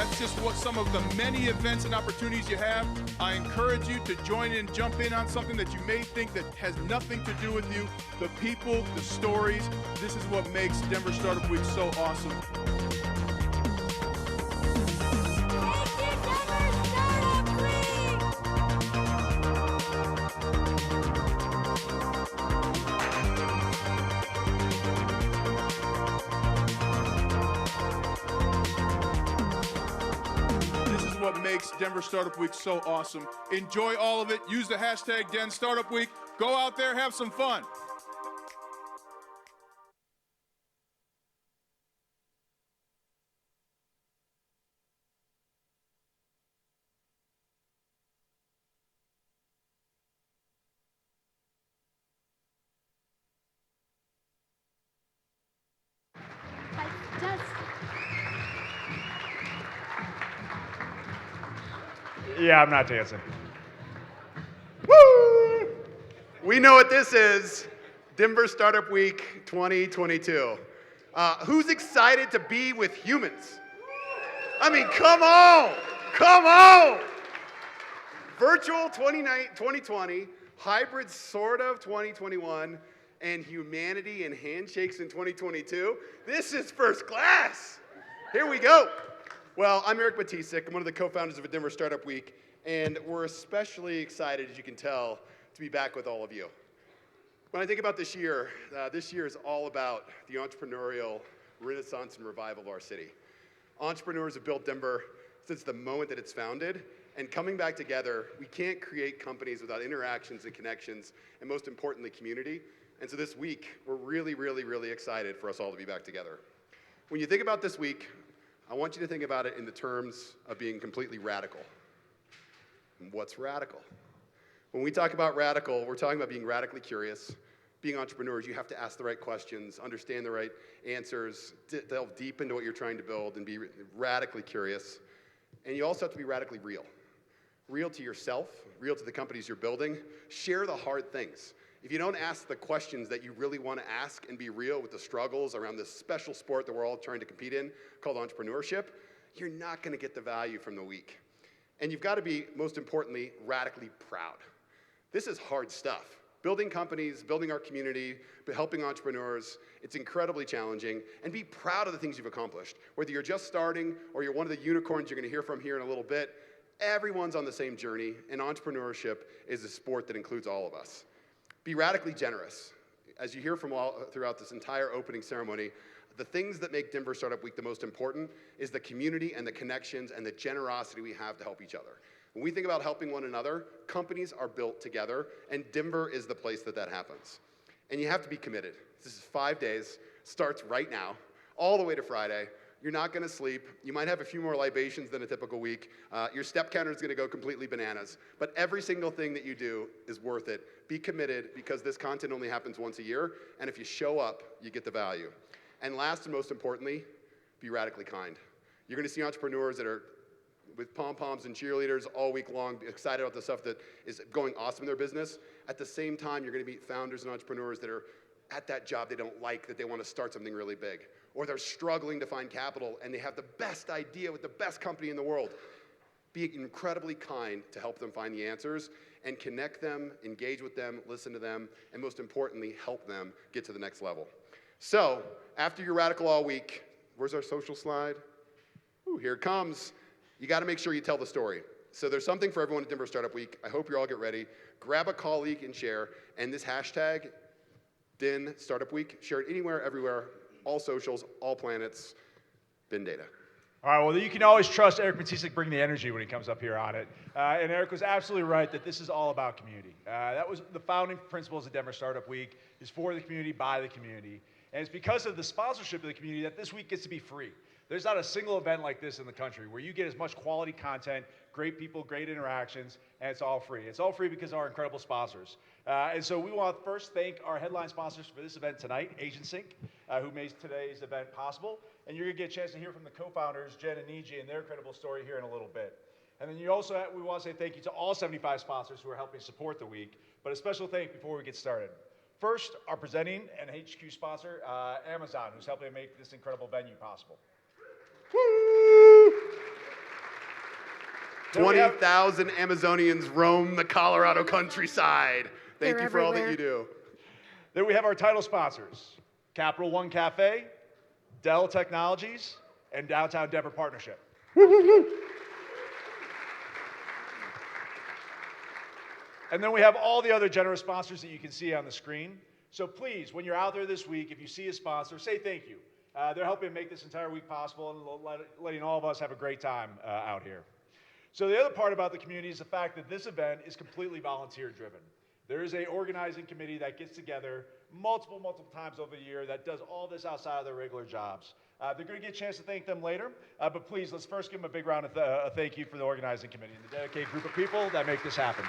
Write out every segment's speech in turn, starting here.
That's just what some of the many events and opportunities you have. I encourage you to join in, jump in on something that you may think that has nothing to do with you. The people, the stories, this is what makes Denver Startup Week so awesome. What makes Denver Startup Week so awesome. Enjoy all of it. Use the hashtag Den Startup Week. Go out there, have some fun. Yeah, I'm not dancing. Woo! We know what this is. Denver Startup Week 2022. Who's excited to be with humans? I mean, come on! Come on! Virtual 2020, hybrid sort of 2021, and humanity and handshakes in 2022. This is first class. Here we go. Well, I'm Eric Matisik. I'm one of the co-founders of Denver Startup Week, and we're especially excited, as you can tell, to be back with all of you. When I think about this year is all about the entrepreneurial renaissance and revival of our city. Entrepreneurs have built Denver since the moment that it's founded, and coming back together, we can't create companies without interactions and connections, and most importantly, community. And so this week, we're really, really, really excited for us all to be back together. When you think about this week, I want you to think about it in the terms of being completely radical. And what's radical? When we talk about radical, we're talking about being radically curious. Being entrepreneurs, you have to ask the right questions, understand the right answers, delve deep into what you're trying to build, and be radically curious. And you also have to be radically real. Real to yourself, real to the companies you're building. Share the hard things. If you don't ask the questions that you really want to ask and be real with the struggles around this special sport that we're all trying to compete in called entrepreneurship, you're not going to get the value from the week. And you've got to be, most importantly, radically proud. This is hard stuff. Building companies, building our community, helping entrepreneurs, it's incredibly challenging. And be proud of the things you've accomplished. Whether you're just starting or you're one of the unicorns you're going to hear from here in a little bit, everyone's on the same journey, and entrepreneurship is a sport that includes all of us. Be radically generous. As you hear from all throughout this entire opening ceremony, the things that make Denver Startup Week the most important is the community and the connections and the generosity we have to help each other. When we think about helping one another, companies are built together, and Denver is the place that happens. And you have to be committed. This is 5 days, starts right now, all the way to Friday. You're not going to sleep. You might have a few more libations than a typical week. Your step counter is going to go completely bananas. But every single thing that you do is worth it. Be committed, because this content only happens once a year. And if you show up, you get the value. And last and most importantly, be radically kind. You're going to see entrepreneurs that are with pom-poms and cheerleaders all week long, excited about the stuff that is going awesome in their business. At the same time, you're going to meet founders and entrepreneurs that are at that job they don't like, that they want to start something really big. Or they're struggling to find capital, and they have the best idea with the best company in the world. Be incredibly kind to help them find the answers, and connect them, engage with them, listen to them, and most importantly, help them get to the next level. So, after you're radical all week, where's our social slide? Ooh, here it comes. You got to make sure you tell the story. So there's something for everyone at Denver Startup Week. I hope you all get ready. Grab a colleague and share, and this hashtag, Den Startup Week, share it anywhere, everywhere, all socials, all planets, bin data. All right, well, you can always trust Eric Matisik bring the energy when he comes up here on it. And Eric was absolutely right that this is all about community. That was the founding principles of Denver Startup Week, is for the community, by the community. And it's because of the sponsorship of the community that this week gets to be free. There's not a single event like this in the country where you get as much quality content, great people, great interactions, and it's all free. It's all free because of our incredible sponsors. And so we want to first thank our headline sponsors for this event tonight, AgentSync, who made today's event possible. And you're going to get a chance to hear from the co-founders, Jen and Niji, and their incredible story here in a little bit. And then we want to say thank you to all 75 sponsors who are helping support the week, but a special thank before we get started. First, our presenting and HQ sponsor, Amazon, who's helping make this incredible venue possible. Woo! Then we have- 20,000 Amazonians roam the Colorado countryside. Thank They're you for all that everywhere. you do. Then we have our title sponsors, Capital One Cafe, Dell Technologies, and Downtown Denver Partnership. And then we have all the other generous sponsors that you can see on the screen. So please, when you're out there this week, if you see a sponsor, say thank you. They're helping make this entire week possible and letting all of us have a great time out here. So the other part about the community is the fact that this event is completely volunteer driven. There is an organizing committee that gets together multiple times over the year that does all this outside of their regular jobs. They're going to get a chance to thank them later, but please, let's first give them a big round of a thank you for the organizing committee and the dedicated group of people that make this happen.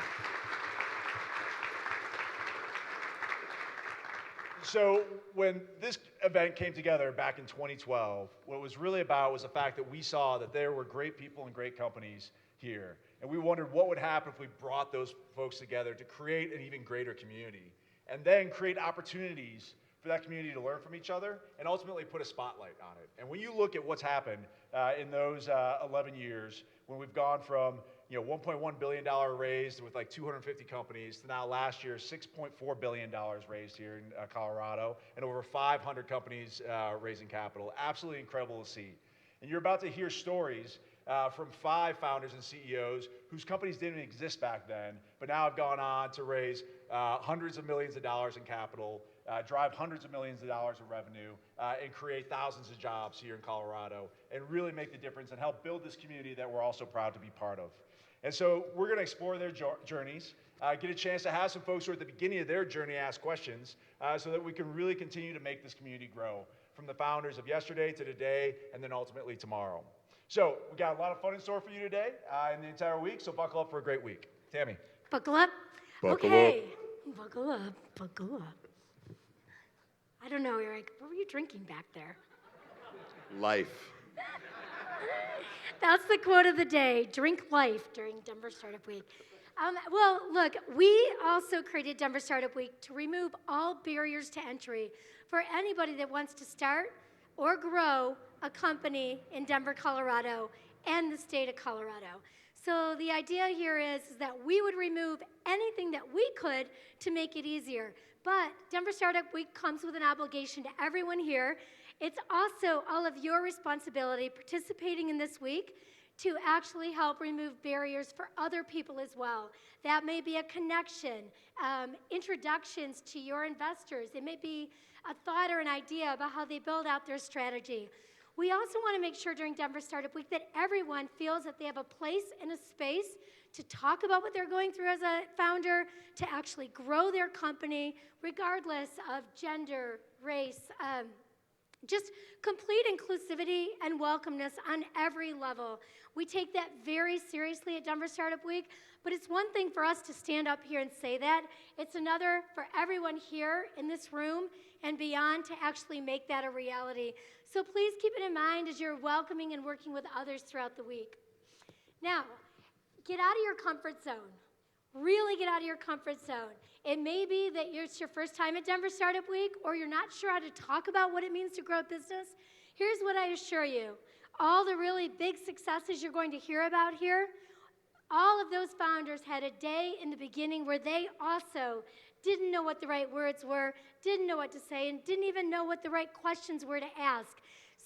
So when this event came together back in 2012, what it was really about was the fact that we saw that there were great people and great companies here. And we wondered what would happen if we brought those folks together to create an even greater community and then create opportunities for that community to learn from each other and ultimately put a spotlight on it. And when you look at what's happened in those 11 years, when we've gone from $1.1 billion raised with like 250 companies to now last year, $6.4 billion raised here in Colorado and over 500 companies raising capital. Absolutely incredible to see. And you're about to hear stories from 5 founders and CEOs whose companies didn't exist back then, but now have gone on to raise hundreds of millions of dollars in capital, drive hundreds of millions of dollars of revenue, and create thousands of jobs here in Colorado, and really make the difference and help build this community that we're also proud to be part of. And so we're going to explore their journeys, get a chance to have some folks who are at the beginning of their journey ask questions so that we can really continue to make this community grow from the founders of yesterday to today and then ultimately tomorrow. So we got a lot of fun in store for you today and the entire week, so buckle up for a great week. Tammy. Buckle up. Buckle okay. Buckle up. Buckle up. I don't know, Eric. What were you drinking back there? Life. That's the quote of the day. Drink life during Denver Startup Week. Well, look, we also created Denver Startup Week to remove all barriers to entry for anybody that wants to start or grow a company in Denver, Colorado, and the state of Colorado. So the idea here is that we would remove anything that we could to make it easier. But Denver Startup Week comes with an obligation to everyone here. It's also all of your responsibility participating in this week to actually help remove barriers for other people as well. That may be a connection, introductions to your investors. It may be a thought or an idea about how they build out their strategy. We also want to make sure during Denver Startup Week that everyone feels that they have a place and a space to talk about what they're going through as a founder, to actually grow their company, regardless of gender, race, just complete inclusivity and welcomeness on every level. We take that very seriously at Denver Startup Week, but it's one thing for us to stand up here and say that. It's another for everyone here in this room and beyond to actually make that a reality. So please keep it in mind as you're welcoming and working with others throughout the week. Now, get out of your comfort zone. Really get out of your comfort zone. It may be that it's your first time at Denver Startup Week, or you're not sure how to talk about what it means to grow a business. Here's what I assure you. All the really big successes you're going to hear about here, all of those founders had a day in the beginning where they also didn't know what the right words were, didn't know what to say, and didn't even know what the right questions were to ask.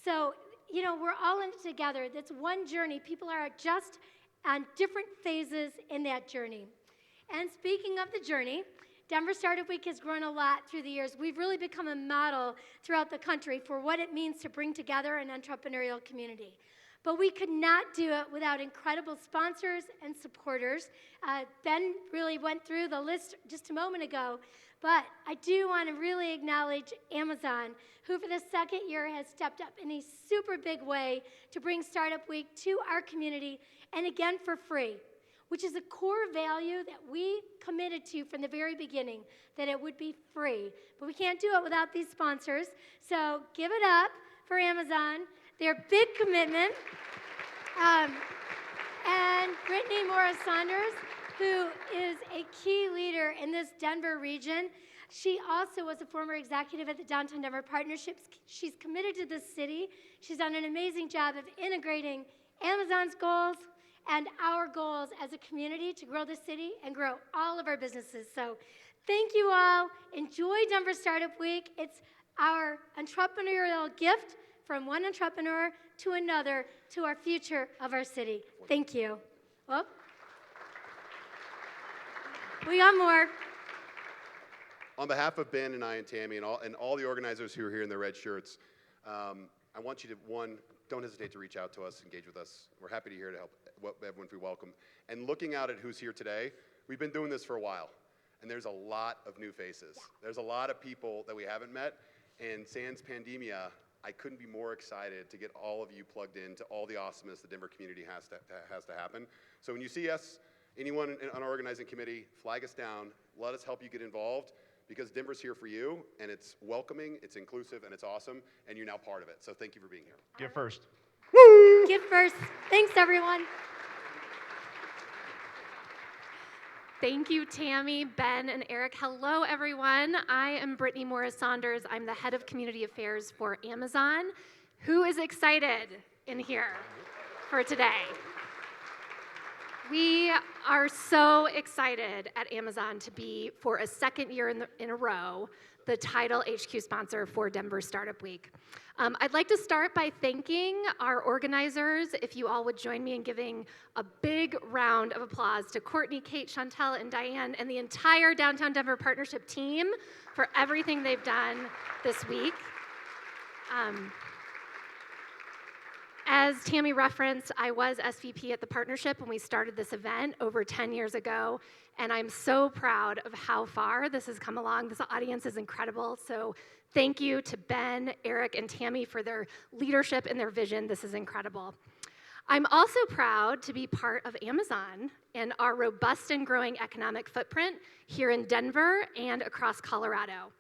So, we're all in it together. That's one journey. People are just on different phases in that journey. And speaking of the journey, Denver Startup Week has grown a lot through the years. We've really become a model throughout the country for what it means to bring together an entrepreneurial community. But we could not do it without incredible sponsors and supporters. Ben really went through the list just a moment ago, but I do want to really acknowledge Amazon, who for the second year has stepped up in a super big way to bring Startup Week to our community, and again for free, which is a core value that we committed to from the very beginning, that it would be free. But we can't do it without these sponsors, so give it up for Amazon. Their big commitment. And Brittany Morris-Saunders, who is a key leader in this Denver region. She also was a former executive at the Downtown Denver Partnerships. She's committed to this city. She's done an amazing job of integrating Amazon's goals and our goals as a community to grow the city and grow all of our businesses. So thank you all. Enjoy Denver Startup Week. It's our entrepreneurial gift from one entrepreneur to another to our future of our city. Thank you. Well, we got more. On behalf of Ben and I and Tammy and all the organizers who are here in their red shirts, I want you to, one, don't hesitate to reach out to us, engage with us. We're happy to here to help everyone we welcome. And looking out at who's here today, we've been doing this for a while, and there's a lot of new faces. There's a lot of people that we haven't met, and sans pandemia, I couldn't be more excited to get all of you plugged into all the awesomeness the Denver community has to happen. So when you see us, anyone on our organizing committee, flag us down, let us help you get involved, because Denver's here for you, and it's welcoming, it's inclusive, and it's awesome, and you're now part of it. So thank you for being here. Give first. Woo! Give first. Thanks, everyone. Thank you, Tammy, Ben, and Eric. Hello, everyone. I am Brittany Morris-Saunders. I'm the head of community affairs for Amazon. Who is excited in here for today? We are so excited at Amazon to be, for a second year in a row, the title HQ sponsor for Denver Startup Week. I'd like to start by thanking our organizers. If you all would join me in giving a big round of applause to Courtney, Kate, Chantel, and Diane, and the entire Downtown Denver Partnership team for everything they've done this week. As Tammy referenced, I was SVP at the partnership when we started this event over 10 years ago, and I'm so proud of how far this has come along. This audience is incredible, so thank you to Ben, Eric, and Tammy for their leadership and their vision. This is incredible. I'm also proud to be part of Amazon and our robust and growing economic footprint here in Denver and across Colorado.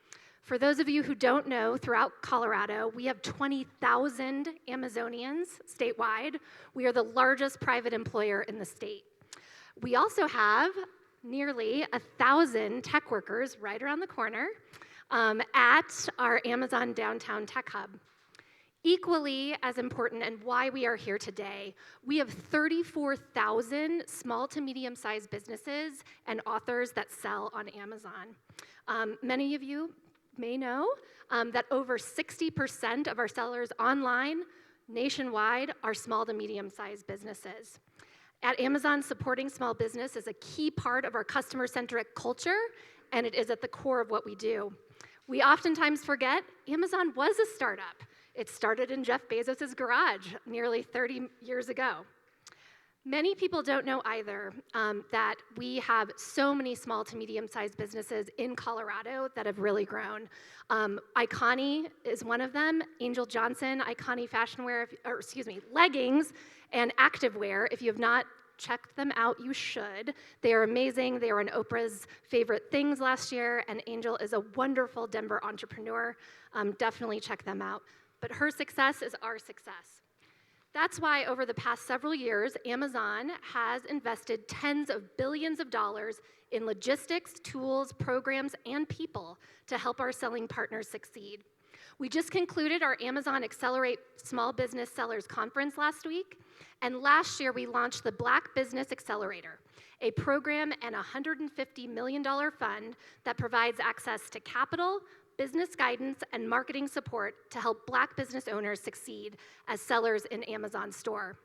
For those of you who don't know, throughout Colorado, we have 20,000 Amazonians statewide. We are the largest private employer in the state. We also have nearly 1,000 tech workers right around the corner at our Amazon Downtown Tech Hub. Equally as important, and why we are here today, we have 34,000 small to medium-sized businesses and authors that sell on Amazon. Many of you may know that over 60% of our sellers online nationwide are small to medium-sized businesses. At Amazon, supporting small business is a key part of our customer-centric culture, and it is at the core of what we do. We oftentimes forget Amazon was a startup. It started in Jeff Bezos' garage nearly 30 years ago. Many people don't know either that we have so many small to medium-sized businesses in Colorado that have really grown. Iconi is one of them. Angel Johnson, Iconi leggings and activewear. If you have not checked them out, you should. They are amazing. They were on Oprah's favorite things last year, and Angel is a wonderful Denver entrepreneur. Definitely check them out. But her success is our success. That's why over the past several years, Amazon has invested tens of billions of dollars in logistics, tools, programs, and people to help our selling partners succeed. We just concluded our Amazon Accelerate Small Business Sellers Conference last week, and last year we launched the Black Business Accelerator, a program and a $150 million fund that provides access to capital, business guidance, and marketing support to help Black business owners succeed as sellers in Amazon's store.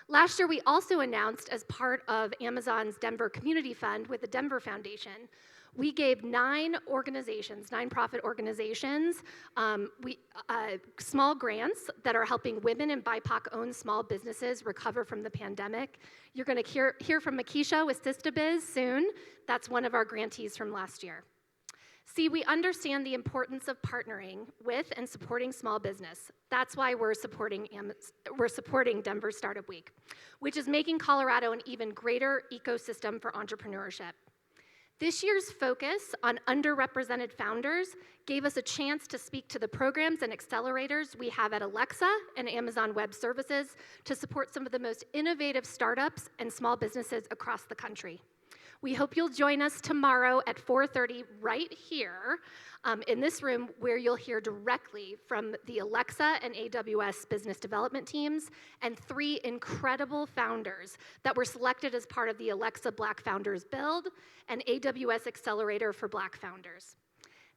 Last year, we also announced, as part of Amazon's Denver Community Fund with the Denver Foundation, we gave 9 nonprofit organizations, small grants that are helping women and BIPOC-owned small businesses recover from the pandemic. You're going to hear from Makisha with SistaBiz soon. That's one of our grantees from last year. See, we understand the importance of partnering with and supporting small business. That's why we're supporting Denver Startup Week, which is making Colorado an even greater ecosystem for entrepreneurship. This year's focus on underrepresented founders gave us a chance to speak to the programs and accelerators we have at Alexa and Amazon Web Services to support some of the most innovative startups and small businesses across the country. We hope you'll join us tomorrow at 4:30 right here in this room, where you'll hear directly from the Alexa and AWS business development teams and 3 incredible founders that were selected as part of the Alexa Black Founders Build and AWS Accelerator for Black Founders.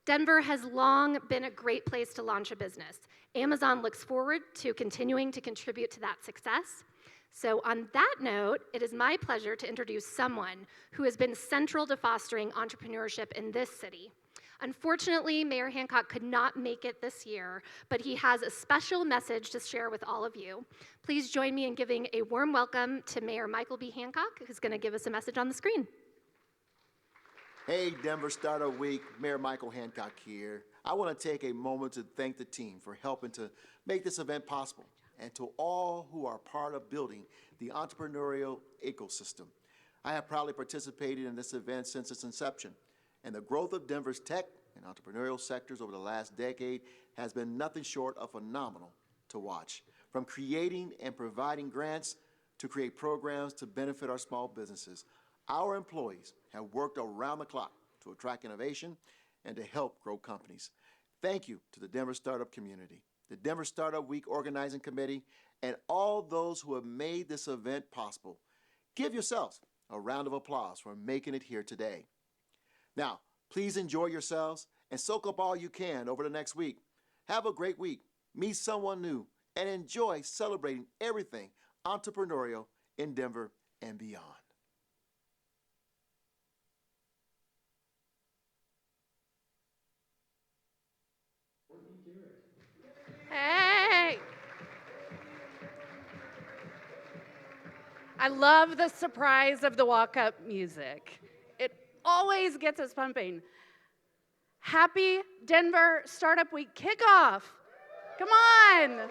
Denver has long been a great place to launch a business. Amazon looks forward to continuing to contribute to that success. So on that note, it is my pleasure to introduce someone who has been central to fostering entrepreneurship in this city. Unfortunately, Mayor Hancock could not make it this year, but he has a special message to share with all of you. Please join me in giving a warm welcome to Mayor Michael B. Hancock, who's going to give us a message on the screen. Hey, Denver Startup Week, Mayor Michael Hancock here. I want to take a moment to thank the team for helping to make this event possible, and to all who are part of building the entrepreneurial ecosystem. I have proudly participated in this event since its inception, and the growth of Denver's tech and entrepreneurial sectors over the last decade has been nothing short of phenomenal to watch. From creating and providing grants to create programs to benefit our small businesses, our employees have worked around the clock to attract innovation and to help grow companies. Thank you to the Denver startup community, the Denver Startup Week Organizing Committee, and all those who have made this event possible. Give yourselves a round of applause for making it here today. Now, please enjoy yourselves and soak up all you can over the next week. Have a great week, meet someone new, and enjoy celebrating everything entrepreneurial in Denver and beyond. Hey! I love the surprise of the walk-up music. It always gets us pumping. Happy Denver Startup Week kickoff. Come on.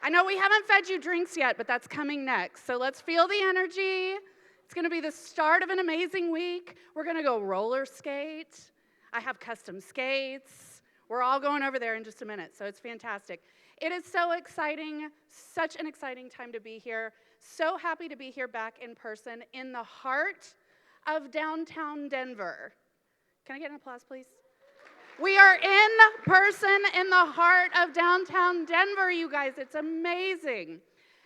I know we haven't fed you drinks yet, but that's coming next. So let's feel the energy. It's going to be the start of an amazing week. We're going to go roller skate. I have custom skates. We're all going over there in just a minute, so it's fantastic. It is so exciting, such an exciting time to be here. So happy to be here back in person in the heart of downtown Denver. Can I get an applause, please? We are in person in the heart of downtown Denver, you guys. It's amazing.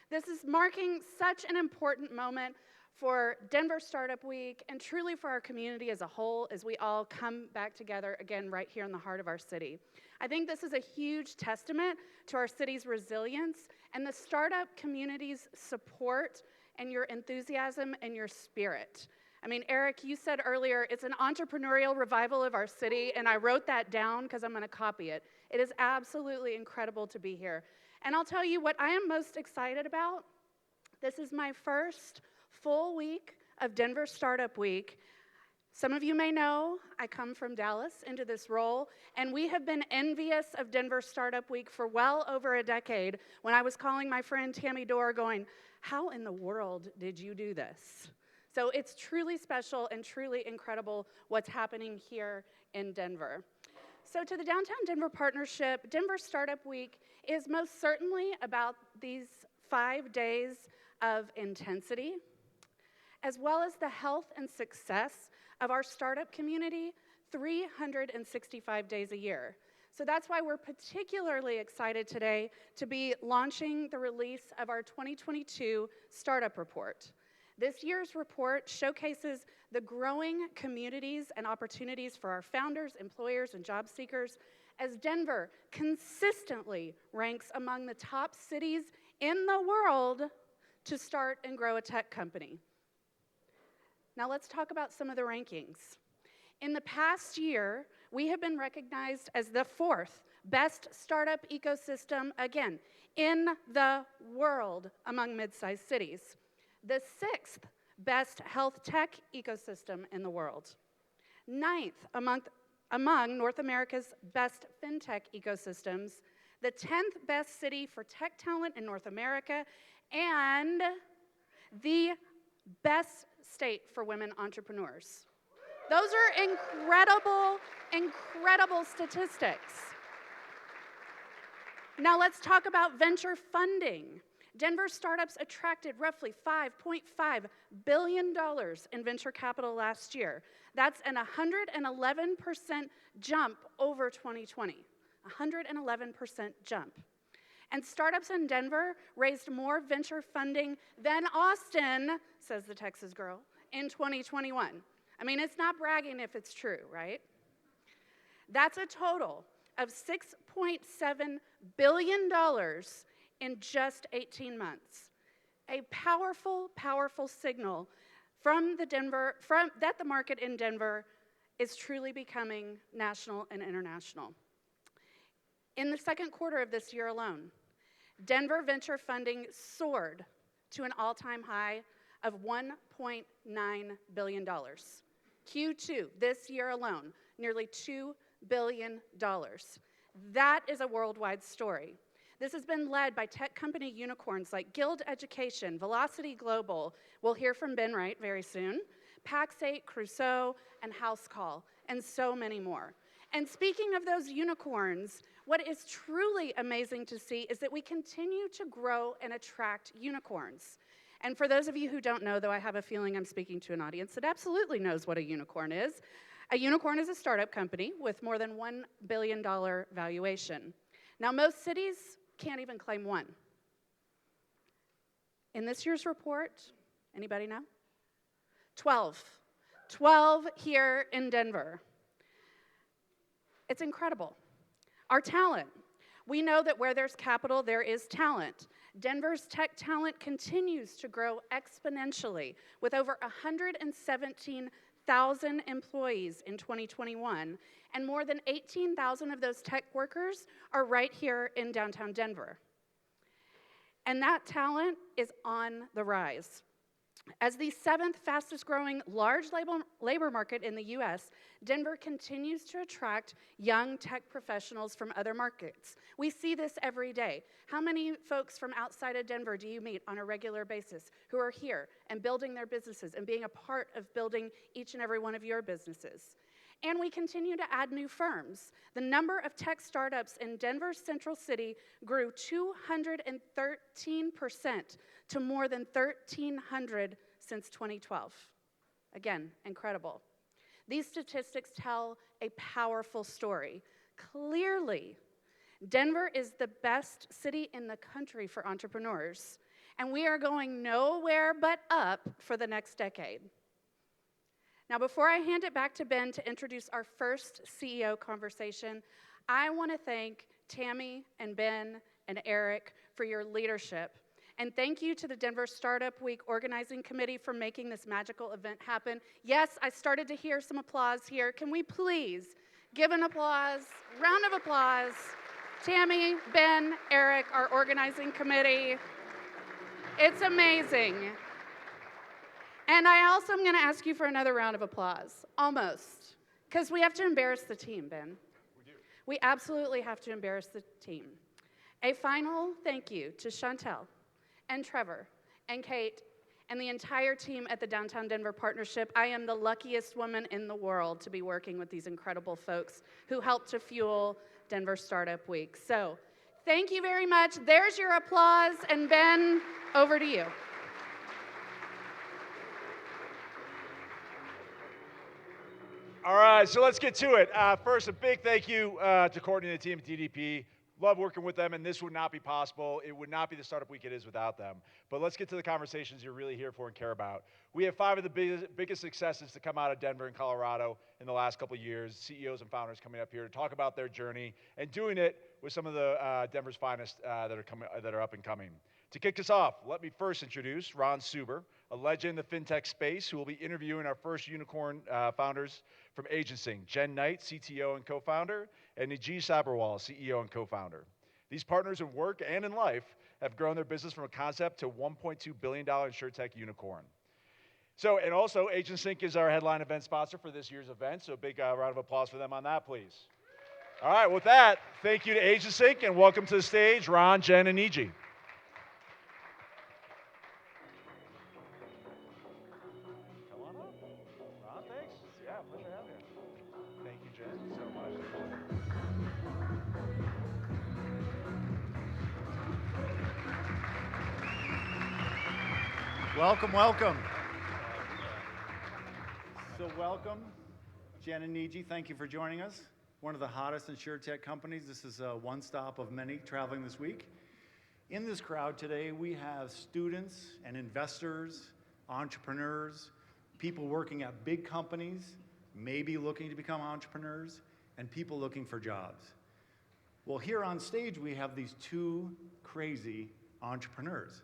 This is marking such an important moment for Denver Startup Week and truly for our community as a whole as we all come back together again right here in the heart of our city. I think this is a huge testament to our city's resilience and the startup community's support and your enthusiasm and your spirit. I mean, Eric, you said earlier it's an entrepreneurial revival of our city, and I wrote that down because I'm going to copy it. It is absolutely incredible to be here. And I'll tell you what I am most excited about. This is my first full week of Denver Startup Week. Some of you may know I come from Dallas into this role, and we have been envious of Denver Startup Week for well over a decade when I was calling my friend Tammy Dorr going, how in the world did you do this? So it's truly special and truly incredible what's happening here in Denver. So to the Downtown Denver Partnership, Denver Startup Week is most certainly about these 5 days of intensity, as well as the health and success of our startup community 365 days a year. So that's why we're particularly excited today to be launching the release of our 2022 Startup Report. This year's report showcases the growing communities and opportunities for our founders, employers, and job seekers as Denver consistently ranks among the top cities in the world to start and grow a tech company. Now let's talk about some of the rankings. In the past year, we have been recognized as the 4th best startup ecosystem, again, in the world among mid-sized cities. The 6th best health tech ecosystem in the world. 9th among North America's best fintech ecosystems. The 10th best city for tech talent in North America, and the best state for women entrepreneurs. Those are incredible, incredible statistics. Now let's talk about venture funding. Denver startups attracted roughly $5.5 billion in venture capital last year. That's an 111% jump over 2020. 111% jump. And startups in Denver raised more venture funding than Austin, says the Texas girl, in 2021. I mean, it's not bragging if it's true, right? That's a total of $6.7 billion in just 18 months. A powerful, powerful signal that the market in Denver is truly becoming national and international. In the second quarter of this year alone, Denver venture funding soared to an all-time high of $1.9 billion. Q2, this year alone, nearly $2 billion. That is a worldwide story. This has been led by tech company unicorns like Guild Education, Velocity Global, we'll hear from Ben Wright very soon, Pax8, Crusoe, and Housecall, and so many more. And speaking of those unicorns, what is truly amazing to see is that we continue to grow and attract unicorns. And for those of you who don't know, though I have a feeling I'm speaking to an audience that absolutely knows what a unicorn is. A unicorn is a startup company with more than $1 billion valuation. Now, most cities can't even claim one. In this year's report, anybody know? 12. 12 here in Denver. It's incredible. Our talent. We know that where there's capital, there is talent. Denver's tech talent continues to grow exponentially with over 117,000 employees in 2021, and more than 18,000 of those tech workers are right here in downtown Denver. And that talent is on the rise. As the 7th fastest growing large labor market in the US, Denver continues to attract young tech professionals from other markets. We see this every day. How many folks from outside of Denver do you meet on a regular basis who are here and building their businesses and being a part of building each and every one of your businesses? And we continue to add new firms. The number of tech startups in Denver's Central City grew 213% to more than 1,300 since 2012. Again, incredible. These statistics tell a powerful story. Clearly, Denver is the best city in the country for entrepreneurs, and we are going nowhere but up for the next decade. Now, before I hand it back to Ben to introduce our first CEO conversation, I want to thank Tammy and Ben and Eric for your leadership. And thank you to the Denver Startup Week Organizing Committee for making this magical event happen. Yes, I started to hear some applause here. Can we please give an applause, round of applause, Tammy, Ben, Eric, our organizing committee. It's amazing. And I also am going to ask you for another round of applause, almost, because we have to embarrass the team, Ben. We do. We absolutely have to embarrass the team. A final thank you to Chantel and Trevor and Kate and the entire team at the Downtown Denver Partnership. I am the luckiest woman in the world to be working with these incredible folks who helped to fuel Denver Startup Week. So thank you very much. There's your applause. And Ben, over to you. All right, so let's get to it. First, a big thank you to Courtney and the team at DDP. Love working with them, and this would not be possible. It would not be the Startup Week it is without them. But let's get to the conversations you're really here for and care about. We have 5 of the biggest successes to come out of Denver and Colorado in the last couple of years, CEOs and founders coming up here to talk about their journey and doing it with some of the Denver's finest that are up and coming. To kick us off, let me first introduce Ron Suber, a legend in the fintech space who will be interviewing our first unicorn founders from Agency, Jen Knight, CTO and co-founder, and Nijee Sabharwal, CEO and co-founder. These partners in work and in life have grown their business from a concept to $1.2 billion insurtech unicorn. So, and also, AgentSync is our headline event sponsor for this year's event, so a big round of applause for them on that, please. All right, with that, thank you to AgentSync, and welcome to the stage, Ron, Jen, and Nijee. Welcome, welcome. So welcome, Jen and Niji, thank you for joining us. One of the hottest insurtech companies. This is one stop of many traveling this week. In this crowd today, we have students and investors, entrepreneurs, people working at big companies, maybe looking to become entrepreneurs, and people looking for jobs. Well, here on stage, we have these two crazy entrepreneurs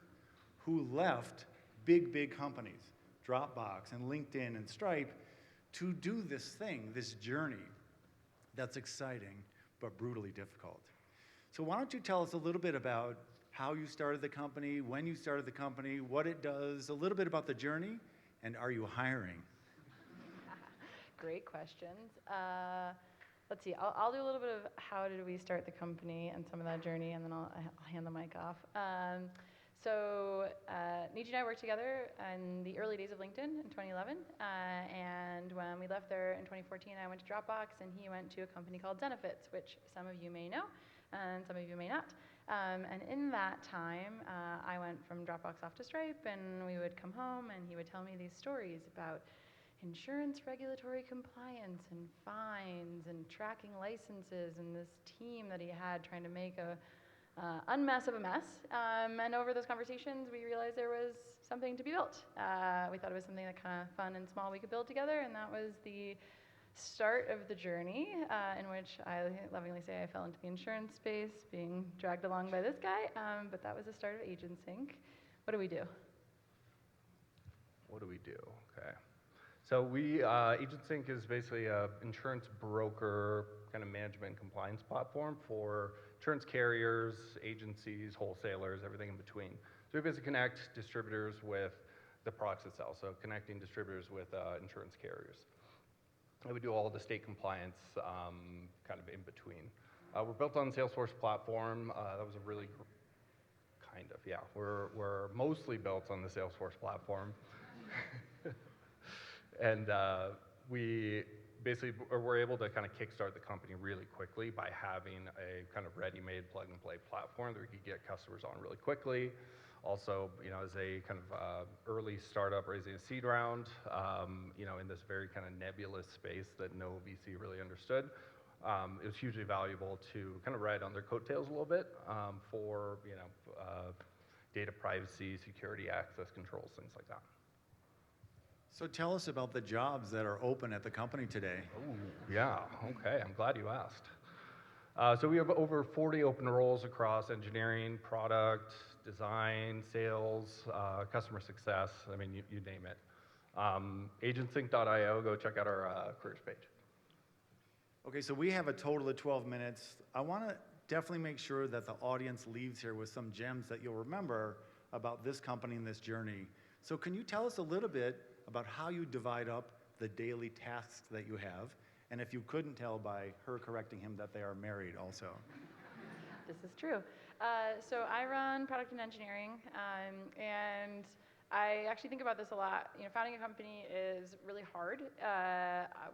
who left big companies, Dropbox and LinkedIn and Stripe, to do this thing, this journey that's exciting but brutally difficult. So why don't you tell us a little bit about how you started the company, when you started the company, what it does, a little bit about the journey, and are you hiring? Great questions. Let's see, I'll do a little bit of how did we start the company and some of that journey, and then I'll hand the mic off. So Niji and I worked together in the early days of LinkedIn in 2011, and when we left there in 2014, I went to Dropbox, and he went to a company called Zenefits, which some of you may know, and some of you may not. And in that time, I went from Dropbox off to Stripe, and we would come home, and he would tell me these stories about insurance regulatory compliance and fines and tracking licenses and this team that he had trying to make a unmess of a mess. And over those conversations, we realized there was something to be built. We thought it was something that kind of fun and small we could build together, and that was the start of the journey in which I lovingly say I fell into the insurance space, being dragged along by this guy, but that was the start of Agents Inc. What do we do? What do we do? Okay. So Agents Inc. is basically an insurance broker kind of management compliance platform for insurance carriers, agencies, wholesalers, everything in between. So we basically connect distributors with the products itself, so connecting distributors with insurance carriers. And we do all the state compliance kind of in between. We're built on the Salesforce platform. That was a really, kind of, yeah. We're mostly built on the Salesforce platform. And we basically were able to kind of kickstart the company really quickly by having a kind of ready-made plug-and-play platform that we could get customers on really quickly. Also, as a kind of early startup raising a seed round, in this very kind of nebulous space that no VC really understood, it was hugely valuable to kind of ride on their coattails a little bit for, data privacy, security, access controls, things like that. So tell us about the jobs that are open at the company today. Oh, yeah, okay, I'm glad you asked. So we have over 40 open roles across engineering, product, design, sales, customer success, I mean, you name it. Agentsync.io, go check out our careers page. Okay, so we have a total of 12 minutes. I want to definitely make sure that the audience leaves here with some gems that you'll remember about this company and this journey. So can you tell us a little bit about how you divide up the daily tasks that you have, and if you couldn't tell by her correcting him that they are married also. This is true. So I run product and engineering, and I actually think about this a lot. Founding a company is really hard.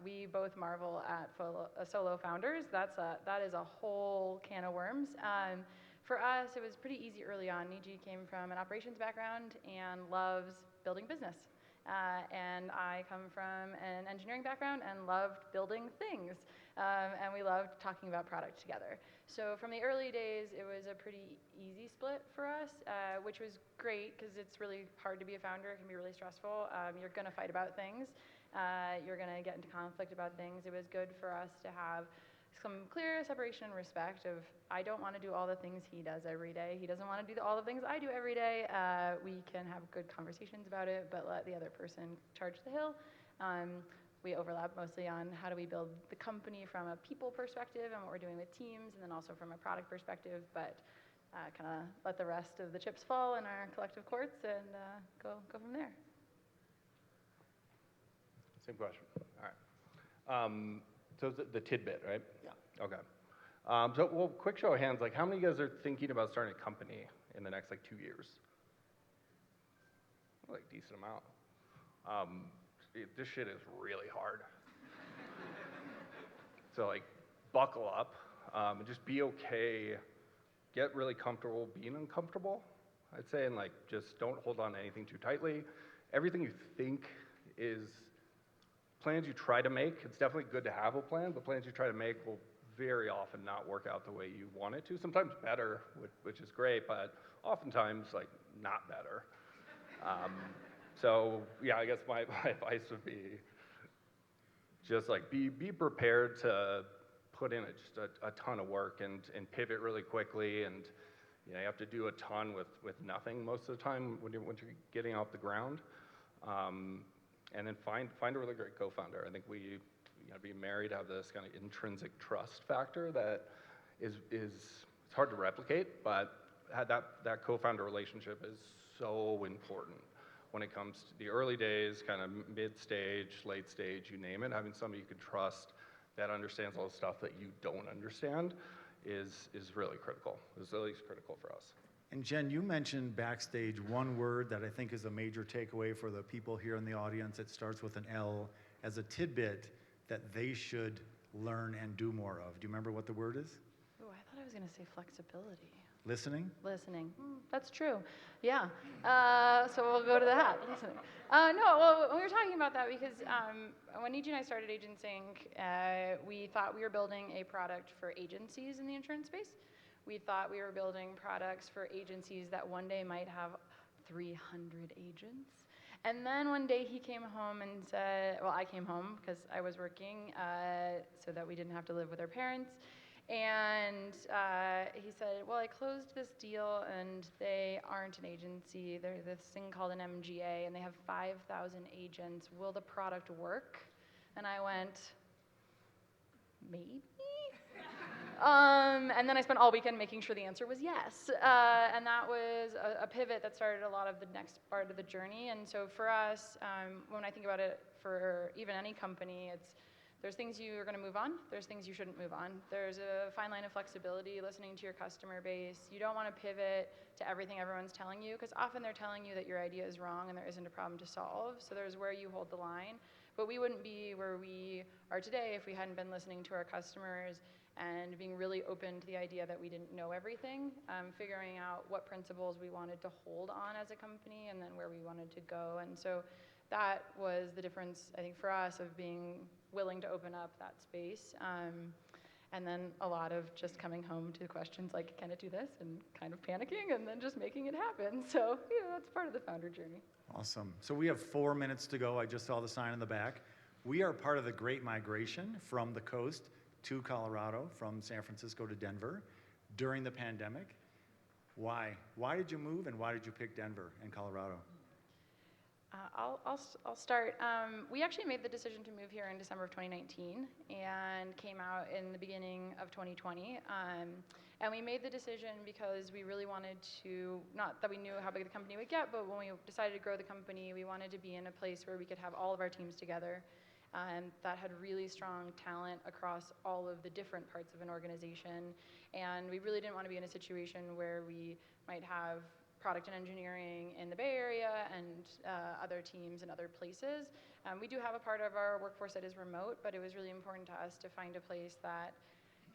We both marvel at solo founders. That is a whole can of worms. For us, it was pretty easy early on. Niji came from an operations background and loves building business. And I come from an engineering background and loved building things. And we loved talking about product together. So from the early days, it was a pretty easy split for us, which was great because it's really hard to be a founder. It can be really stressful. You're going to fight about things. You're going to get into conflict about things. It was good for us to have some clear separation and respect of, I don't want to do all the things he does every day. He doesn't want to do all the things I do every day. We can have good conversations about it, but let the other person charge the hill. We overlap mostly on how do we build the company from a people perspective and what we're doing with teams, and then also from a product perspective, but kind of let the rest of the chips fall in our collective courts and go from there. Same question. All right. So the tidbit, right? Yeah. Okay. So, quick show of hands, like how many of you guys are thinking about starting a company in the next 2 years? Decent amount. This shit is really hard. So buckle up and just be okay. Get really comfortable being uncomfortable. I'd say, and like just don't hold on to anything too tightly. Everything you think is plans you try to make. It's definitely good to have a plan, but plans you try to make will very often not work out the way you want it to. Sometimes better, which is great, but oftentimes like not better. So yeah, I guess my advice would be just like be prepared to put in just a ton of work and pivot really quickly, and you know, you have to do a ton with nothing most of the time when you're getting off the ground. And then find a really great co-founder. I think you gotta be married, have this kind of intrinsic trust factor that is it's hard to replicate, but that co-founder relationship is so important when it comes to the early days, kind of mid-stage, late stage, you name it. Having somebody you can trust that understands all the stuff that you don't understand is really critical. Is at least critical for us. And Jen, you mentioned backstage one word that I think is a major takeaway for the people here in the audience. It starts with an L as a tidbit that they should learn and do more of. Do you remember what the word is? Oh, I thought I was going to say flexibility. Listening? Listening. That's true. Yeah. So we'll go to that. Listening. No, well, we were talking about that because when Niji and I started Agents Inc., we thought we were building a product for agencies in the insurance space. We thought we were building products for agencies that one day might have 300 agents. And then one day he came home and said, well, I came home because I was working so that we didn't have to live with our parents. And he said, well, I closed this deal and they aren't an agency. They're this thing called an MGA and they have 5,000 agents. Will the product work? And I went, maybe? And then I spent all weekend making sure the answer was yes. And that was a pivot that started a lot of the next part of the journey. And so for us, when I think about it for even any company, there's things you're going to move on. There's things you shouldn't move on. There's a fine line of flexibility, listening to your customer base. You don't want to pivot to everything everyone's telling you, because often they're telling you that your idea is wrong and there isn't a problem to solve. So there's where you hold the line. But we wouldn't be where we are today if we hadn't been listening to our customers and being really open to the idea that we didn't know everything, figuring out what principles we wanted to hold on as a company and then where we wanted to go. And so that was the difference, I think, for us of being willing to open up that space. And then a lot of just coming home to questions like, can it do this? And kind of panicking and then just making it happen. So that's part of the founder journey. Awesome. So we have 4 minutes to go. I just saw the sign in the back. We are part of the Great Migration from the coast to Colorado, from San Francisco to Denver during the pandemic. Why? Why did you move and why did you pick Denver and Colorado? I'll start. We actually made the decision to move here in December of 2019 and came out in the beginning of 2020. And we made the decision because we really wanted to, not that we knew how big the company would get, but when we decided to grow the company, we wanted to be in a place where we could have all of our teams together that had really strong talent across all of the different parts of an organization. And we really didn't want to be in a situation where we might have product and engineering in the Bay Area and other teams in other places. We do have a part of our workforce that is remote, but it was really important to us to find a place that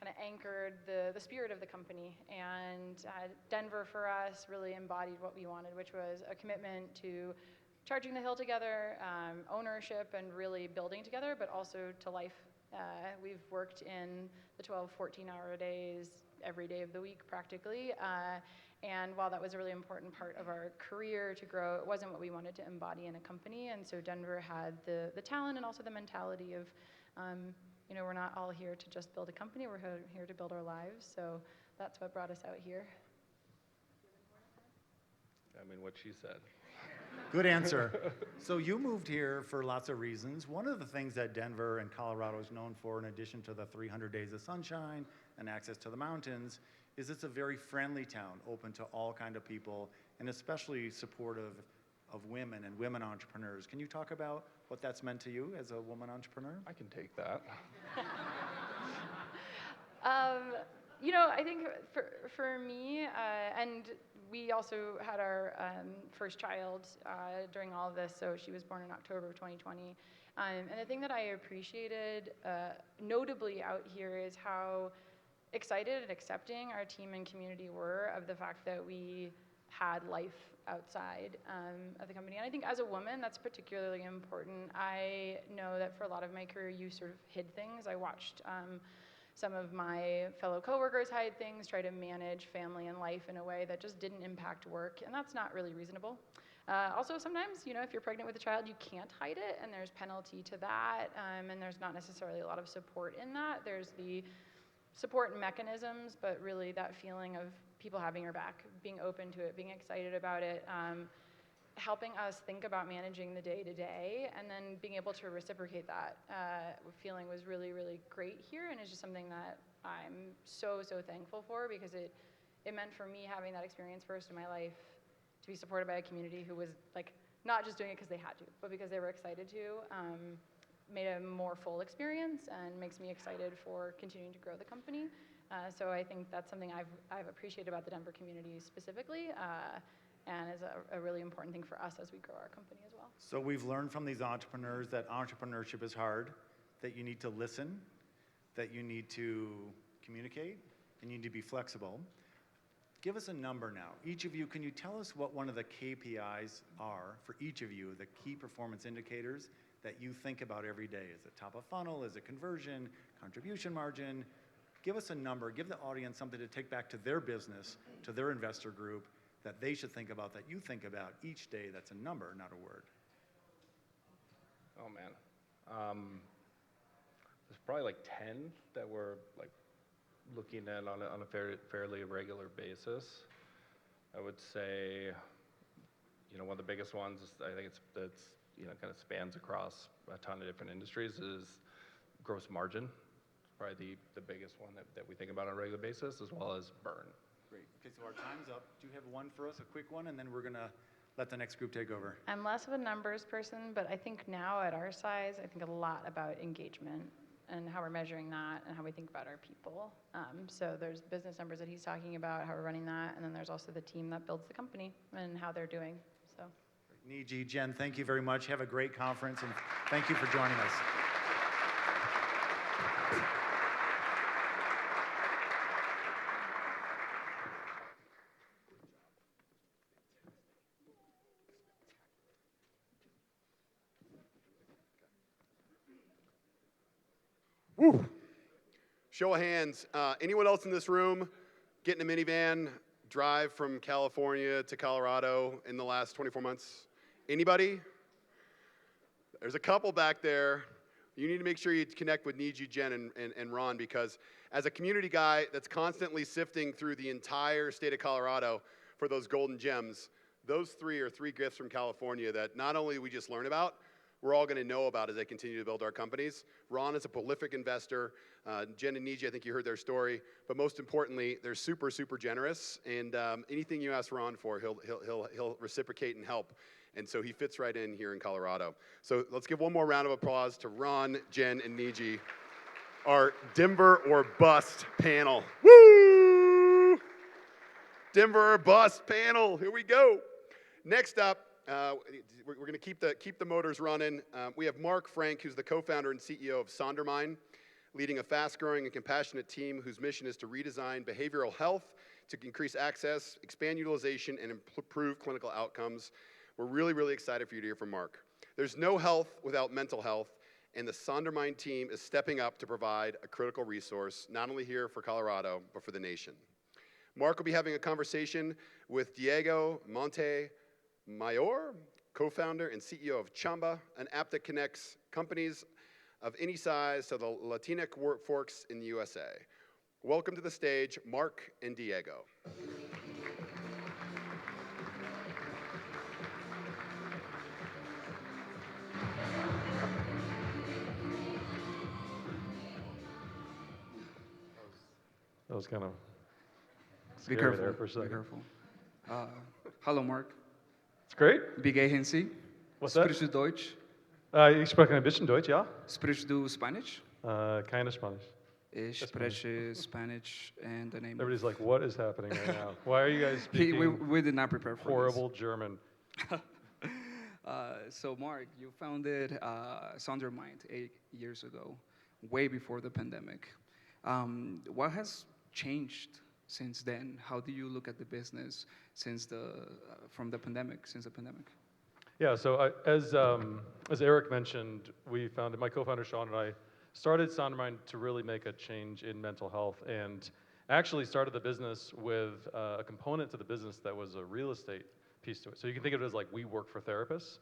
kind of anchored the spirit of the company. And Denver for us really embodied what we wanted, which was a commitment to charging the hill together, ownership and really building together, but also to life. We've worked in the 12, 14-hour days every day of the week practically. And while that was a really important part of our career to grow, it wasn't what we wanted to embody in a company. And so Denver had the talent and also the mentality of, we're not all here to just build a company, we're here to build our lives. So that's what brought us out here. I mean, what she said. Good answer. So you moved here for lots of reasons. One of the things that Denver and Colorado is known for, in addition to the 300 days of sunshine and access to the mountains, is it's a very friendly town, open to all kind of people, and especially supportive of women and women entrepreneurs. Can you talk about what that's meant to you as a woman entrepreneur? I can take that. I think for me, and we also had our first child during all of this, so she was born in October of 2020. And the thing that I appreciated notably out here is how excited and accepting our team and community were of the fact that we had life outside of the company. And I think as a woman, that's particularly important. I know that for a lot of my career, you sort of hid things. I watched some of my fellow coworkers hide things, try to manage family and life in a way that just didn't impact work, and that's not really reasonable. Also, sometimes, if you're pregnant with a child, you can't hide it, and there's penalty to that, and there's not necessarily a lot of support in that. There's the support mechanisms, but really that feeling of people having your back, being open to it, being excited about it, helping us think about managing the day-to-day, and then being able to reciprocate that feeling was really, really great here, and it's just something that I'm so, so thankful for, because it meant for me having that experience first in my life to be supported by a community who was not just doing it because they had to, but because they were excited to, made a more full experience and makes me excited for continuing to grow the company. So I think that's something I've appreciated about the Denver community specifically, and is a really important thing for us as we grow our company as well. So we've learned from these entrepreneurs that entrepreneurship is hard, that you need to listen, that you need to communicate, and you need to be flexible. Give us a number now. Each of you, can you tell us what one of the KPIs are for each of you, the key performance indicators that you think about every day? Is it top of funnel? Is it conversion? Contribution margin? Give us a number. Give the audience something to take back to their business, to their investor group, that they should think about, that you think about each day. That's a number, not a word. Oh man, there's probably like 10 that we're looking at on a fairly regular basis. I would say, one of the biggest ones is, I think that's kind of spans across a ton of different industries, is gross margin. It's probably the biggest one that we think about on a regular basis, as well as burn. Great. Okay, so our time's up. Do you have one for us, a quick one, and then we're gonna let the next group take over? I'm less of a numbers person, but I think now at our size, I think a lot about engagement and how we're measuring that and how we think about our people. So there's business numbers that he's talking about, how we're running that, and then there's also the team that builds the company and how they're doing. So, Niji, Jen, thank you very much. Have a great conference, and thank you for joining us. Woo. Show of hands. Anyone else in this room get in a minivan, drive from California to Colorado in the last 24 months? Anybody? There's a couple back there. You need to make sure you connect with Niji, Jen, and Ron, because as a community guy that's constantly sifting through the entire state of Colorado for those golden gems, those three are three gifts from California that not only we just learn about, we're all going to know about as they continue to build our companies. Ron is a prolific investor. Jen and Niji, I think you heard their story. But most importantly, they're super, super generous. And anything you ask Ron for, he'll reciprocate and help. And so he fits right in here in Colorado. So let's give one more round of applause to Ron, Jen, and Niji, our Denver or Bust panel. Woo! Denver or Bust panel. Here we go. Next up, we're going to keep the motors running. We have Mark Frank, who's the co-founder and CEO of Sondermind, leading a fast-growing and compassionate team whose mission is to redesign behavioral health to increase access, expand utilization, and improve clinical outcomes. We're really, really excited for you to hear from Mark. There's no health without mental health, and the Sondermind team is stepping up to provide a critical resource, not only here for Colorado, but for the nation. Mark will be having a conversation with Diego Montemayor, co-founder and CEO of Chamba, an app that connects companies of any size to the Latinx workforce in the USA. Welcome to the stage, Mark and Diego. That was kind of Be scary careful. there for a second. Be careful. Hallo Mark. It's great. Wie geht Sie? What's that? Sprichst du Deutsch? Ich spreche ein bisschen Deutsch, ja. Sprichst du Spanish? Keine Spanish. Ich spreche Spanish and the name. Everybody's like, what is happening right now? Why are you guys speaking we did not prepare for horrible German? So Mark, you founded Sondermind 8 years ago, way before the pandemic. What has changed since then? How do you look at the business since from the pandemic, since the pandemic? Yeah, so as Eric mentioned, we founded, my co-founder Sean and I started Sondermind to really make a change in mental health, and actually started the business with a component to the business that was a real estate piece to it. So you can think of it as like we work for therapists,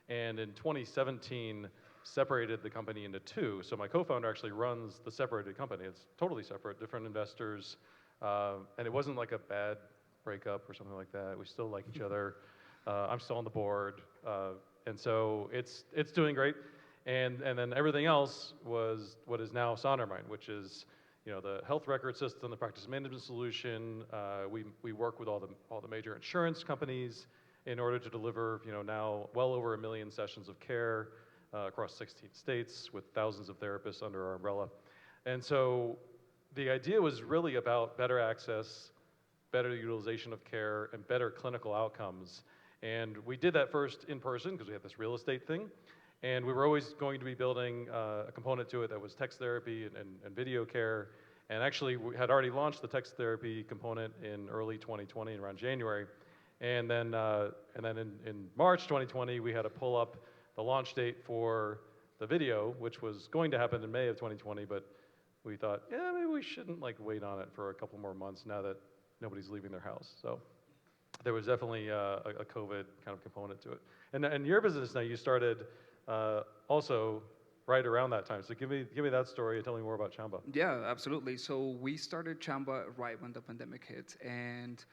and in 2017 separated the company into two. So my co-founder actually runs the separated company. It's totally separate, different investors, and it wasn't like a bad breakup or something like that. We still like each other. I'm still on the board, and so it's doing great. And then everything else was what is now Sondermind, which is the health record system, the practice management solution. We work with all the major insurance companies in order to deliver now well over 1 million sessions of care across 16 states with thousands of therapists under our umbrella. And so the idea was really about better access, better utilization of care, and better clinical outcomes. And we did that first in person because we had this real estate thing. And we were always going to be building a component to it that was text therapy and video care. And actually, we had already launched the text therapy component in early 2020, around January. And then in March 2020, we had to pull up the launch date for the video, which was going to happen in May of 2020. But we thought, yeah, maybe we shouldn't wait on it for a couple more months now that nobody's leaving their house. So there was definitely a COVID kind of component to it. And your business now, you started also right around that time. So give me that story and tell me more about Chamba. Yeah, absolutely. So we started Chamba right when the pandemic hit, and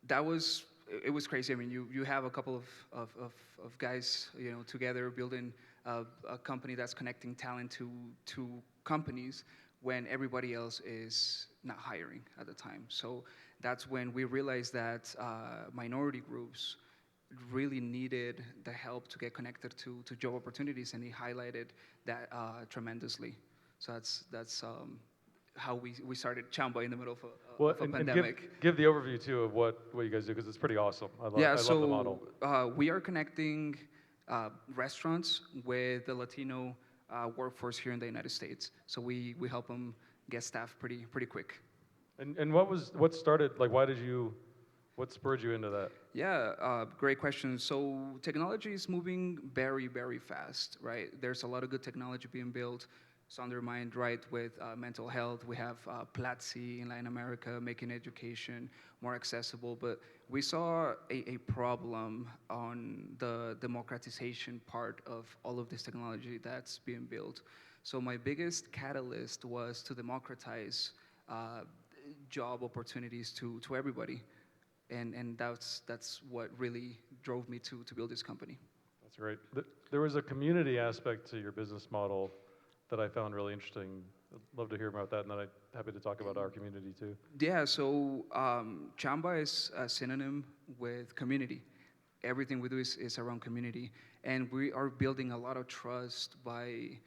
it was crazy. I mean, you have a couple of guys together building a company that's connecting talent to companies when everybody else is not hiring at the time. So that's when we realized that minority groups really needed the help to get connected to job opportunities, and he highlighted that tremendously. So that's how we started Chamba in the middle of a pandemic. And give the overview too of what you guys do, because it's pretty awesome. I love the model. We are connecting restaurants with the Latino workforce here in the United States. So we help them get staffed pretty quick. And what started, what spurred you into that? Yeah, great question. So technology is moving very, very fast, right? There's a lot of good technology being built. Sondermind, right, with mental health. We have Platzi in Latin America, making education more accessible. But we saw a problem on the democratization part of all of this technology that's being built. So my biggest catalyst was to democratize job opportunities to everybody. And that's what really drove me to build this company. That's great. There was a community aspect to your business model that I found really interesting. I'd love to hear about that, and then I'm happy to talk about our community too. Yeah, so Chamba is a synonym with community. Everything we do is around community, and we are building a lot of trust by,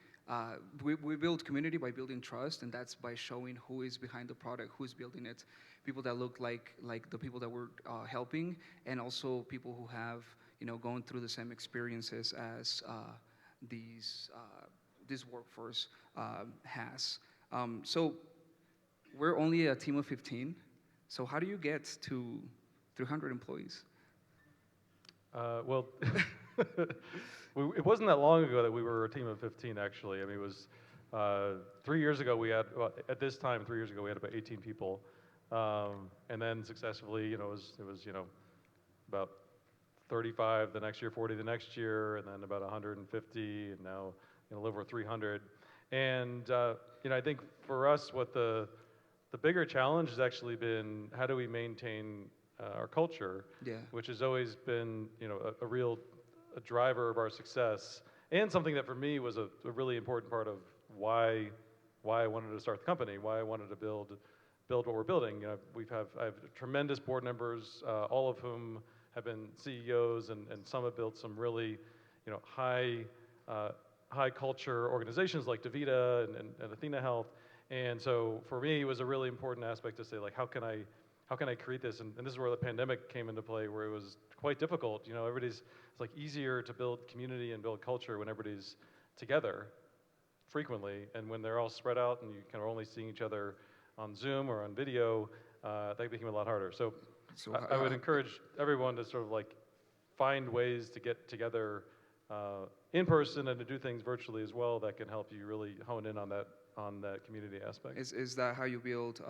we build community by building trust, and that's by showing who is behind the product, who's building it, people that look like the people that we're helping, and also people who have gone through the same experiences as this workforce has. So we're only a team of 15. So how do you get to 300 employees? Well, it wasn't that long ago that we were a team of 15, actually. I mean, it was 3 years ago we had, at this time, 3 years ago, we had about 18 people. And then successively, it was about 35 the next year, 40 the next year, and then about 150, and now a little over 300. And I think for us, what the bigger challenge has actually been, how do we maintain our culture, which has always been a real driver of our success, and something that for me was a really important part of why I wanted to start the company, why I wanted to build what we're building. I have tremendous board members, all of whom have been CEOs, and some have built some really high culture organizations like DaVita and Athena Health. And so for me, it was a really important aspect to say, how can I create this? And this is where the pandemic came into play, where it was quite difficult. It's easier to build community and build culture when everybody's together frequently, and when they're all spread out and you kind of only seeing each other on Zoom or on video, that became a lot harder. So, So, I would encourage everyone to sort of like find ways to get together in person and to do things virtually as well that can help you really hone in on that community aspect. is that how you build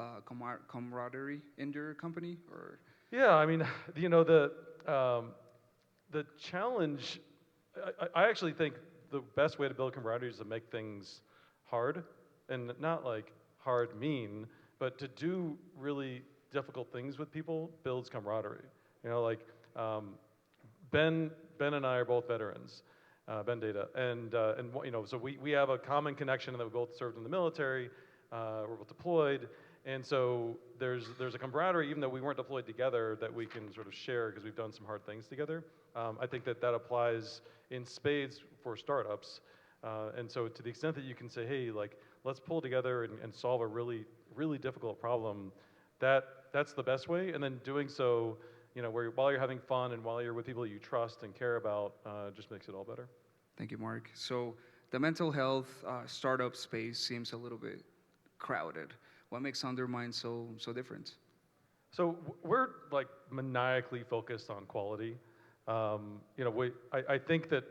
camaraderie in your company, or? Yeah, I mean, the challenge, I actually think the best way to build camaraderie is to make things hard, and not like hard mean, but to do really difficult things with people builds camaraderie. Like Ben and I are both veterans, Ben Data, and so we have a common connection in that we both served in the military, we're both deployed, and so there's a camaraderie, even though we weren't deployed together, that we can sort of share because we've done some hard things together. I think that applies in spades for startups, and so to the extent that you can say, hey, like let's pull together and solve a really, really difficult problem, that's the best way, and then doing so, while you're having fun and while you're with people that you trust and care about, just makes it all better. Thank you, Mark. So the mental health startup space seems a little bit crowded. What makes Undermind so different? So we're like maniacally focused on quality. I think that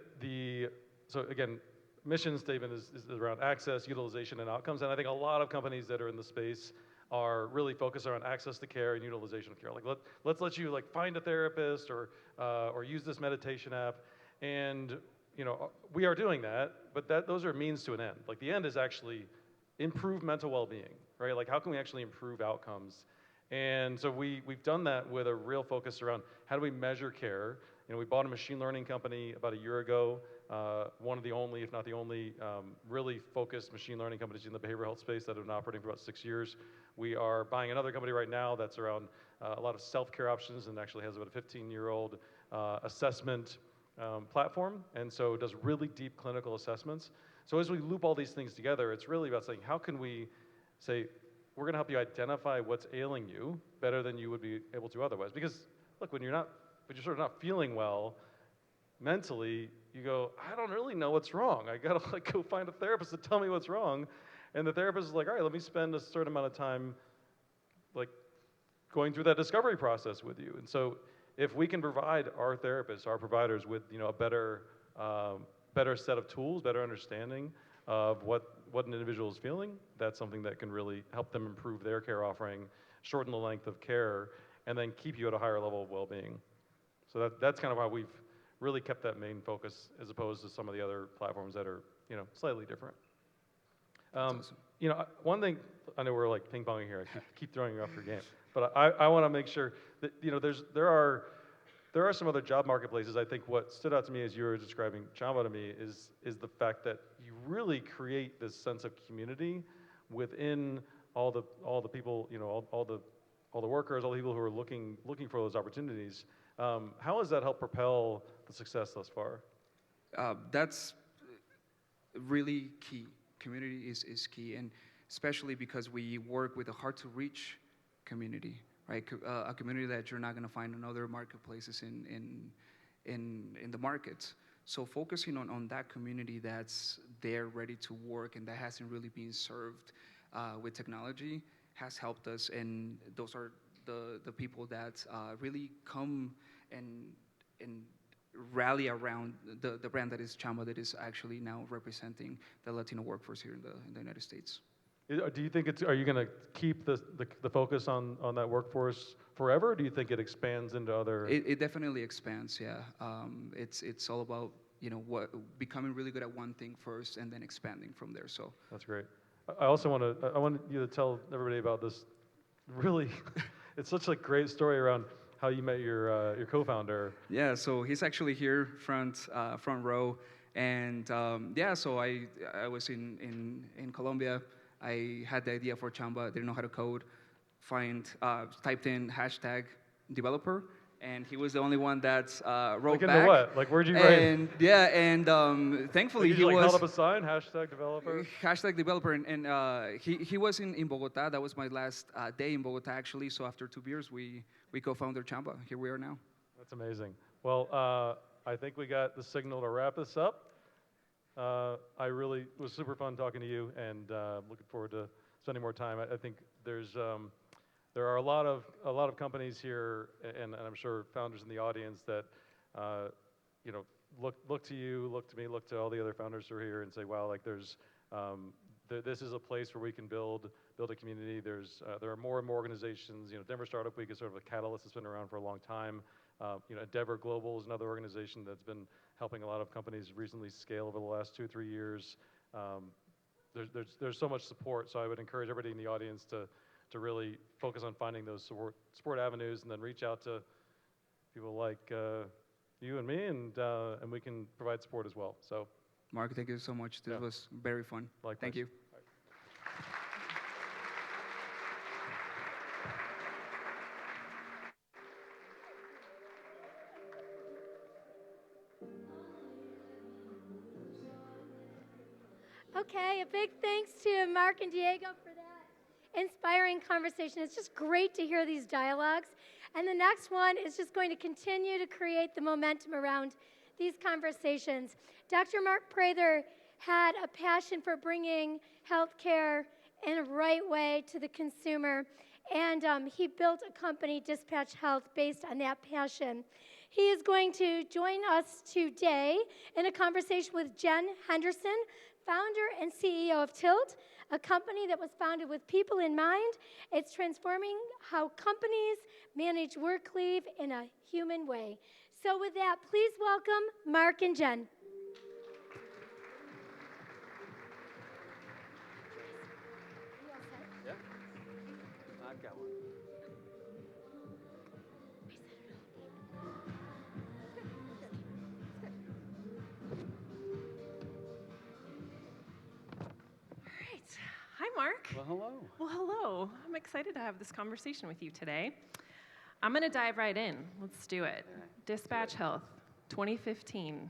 so again, mission statement is around access, utilization, and outcomes. And I think a lot of companies that are in the space are really focused around access to care and utilization of care. Like let's let you like find a therapist or use this meditation app, and we are doing that, but those are means to an end. Like the end is actually improve mental well-being, right? Like how can we actually improve outcomes? And so we've done that with a real focus around how do we measure care. We bought a machine learning company about a year ago, one of the only, if not the only, really focused machine learning companies in the behavioral health space that have been operating for about 6 years. We are buying another company right now that's around a lot of self-care options and actually has about a 15-year-old assessment platform, and so does really deep clinical assessments. So as we loop all these things together, it's really about saying, how can we say, we're gonna help you identify what's ailing you better than you would be able to otherwise. Because look, when you're sort of not feeling well mentally, you go, I don't really know what's wrong. I gotta like go find a therapist to tell me what's wrong. And the therapist is like, all right, let me spend a certain amount of time like going through that discovery process with you. And so if we can provide our therapists, our providers with a better set of tools, better understanding of what an individual is feeling, that's something that can really help them improve their care offering, shorten the length of care, and then keep you at a higher level of well-being. So that's kind of why we've really kept that main focus as opposed to some of the other platforms that are slightly different. Awesome. One thing, I know we're like ping-ponging here, I keep throwing you off your game, but I want to make sure that there are some other job marketplaces. I think what stood out to me as you were describing Chamba to me is the fact that you really create this sense of community within all the people, all the workers, all the people who are looking for those opportunities. How has that helped propel the success thus far? That's really key. Community is key, and especially because we work with a hard-to-reach community, right? A community that you're not going to find in other marketplaces in the markets. So focusing on that community that's there ready to work and that hasn't really been served with technology has helped us, and those are the people that really come and rally around the brand that is Chamba, that is actually now representing the Latino workforce here in the United States. Do you think are you going to keep the focus on that workforce forever, or do you think it expands into other? It definitely expands, yeah. It's all about becoming really good at one thing first and then expanding from there. So that's great. I want you to tell everybody about this. Really, it's such a great story around how you met your co-founder. Yeah, so he's actually here front row, and so I was in Colombia. I had the idea for Chamba, didn't know how to code, typed in #developer, and he was the only one that wrote back. Into what? Like, where'd you write? And yeah, and thankfully he was held up a sign, #developer. #developer, and he was in Bogota. That was my last day in Bogota, actually. So after 2 beers, we co-founded Chamba. Here we are now. That's amazing. Well, I think we got the signal to wrap this up. I really, it was super fun talking to you, and looking forward to spending more time. I think there's there are a lot of companies here, and I'm sure founders in the audience that you know, look to you, look to me, look to all the other founders who are here and say, wow, like this is a place where we can build a community. There are more and more organizations. You know, Denver Startup Week is sort of a catalyst that's been around for a long time. You know, Endeavor Global is another organization that's been helping a lot of companies recently scale over the last 2-3 years. There's so much support, so I would encourage everybody in the audience to really focus on finding those support avenues, and then reach out to people like you and me, and we can provide support as well. So, Mark, thank you so much. This was very fun. Likewise. Thank you. Okay, a big thanks to Mark and Diego for that inspiring conversation. It's just great to hear these dialogues. And the next one is just going to continue to create the momentum around these conversations. Dr. Mark Prather had a passion for bringing healthcare in a right way to the consumer, and he built a company, Dispatch Health, based on that passion. He is going to join us today in a conversation with Jen Henderson, founder and CEO of Tilt, a company that was founded with people in mind. It's transforming how companies manage work leave in a human way. So with that, please welcome Mark and Jen. Yeah, I've got one. Hi, Mark. Well, hello. Well, hello. I'm excited to have this conversation with you today. I'm going to dive right in. Let's do it. Dispatch Health, 2015.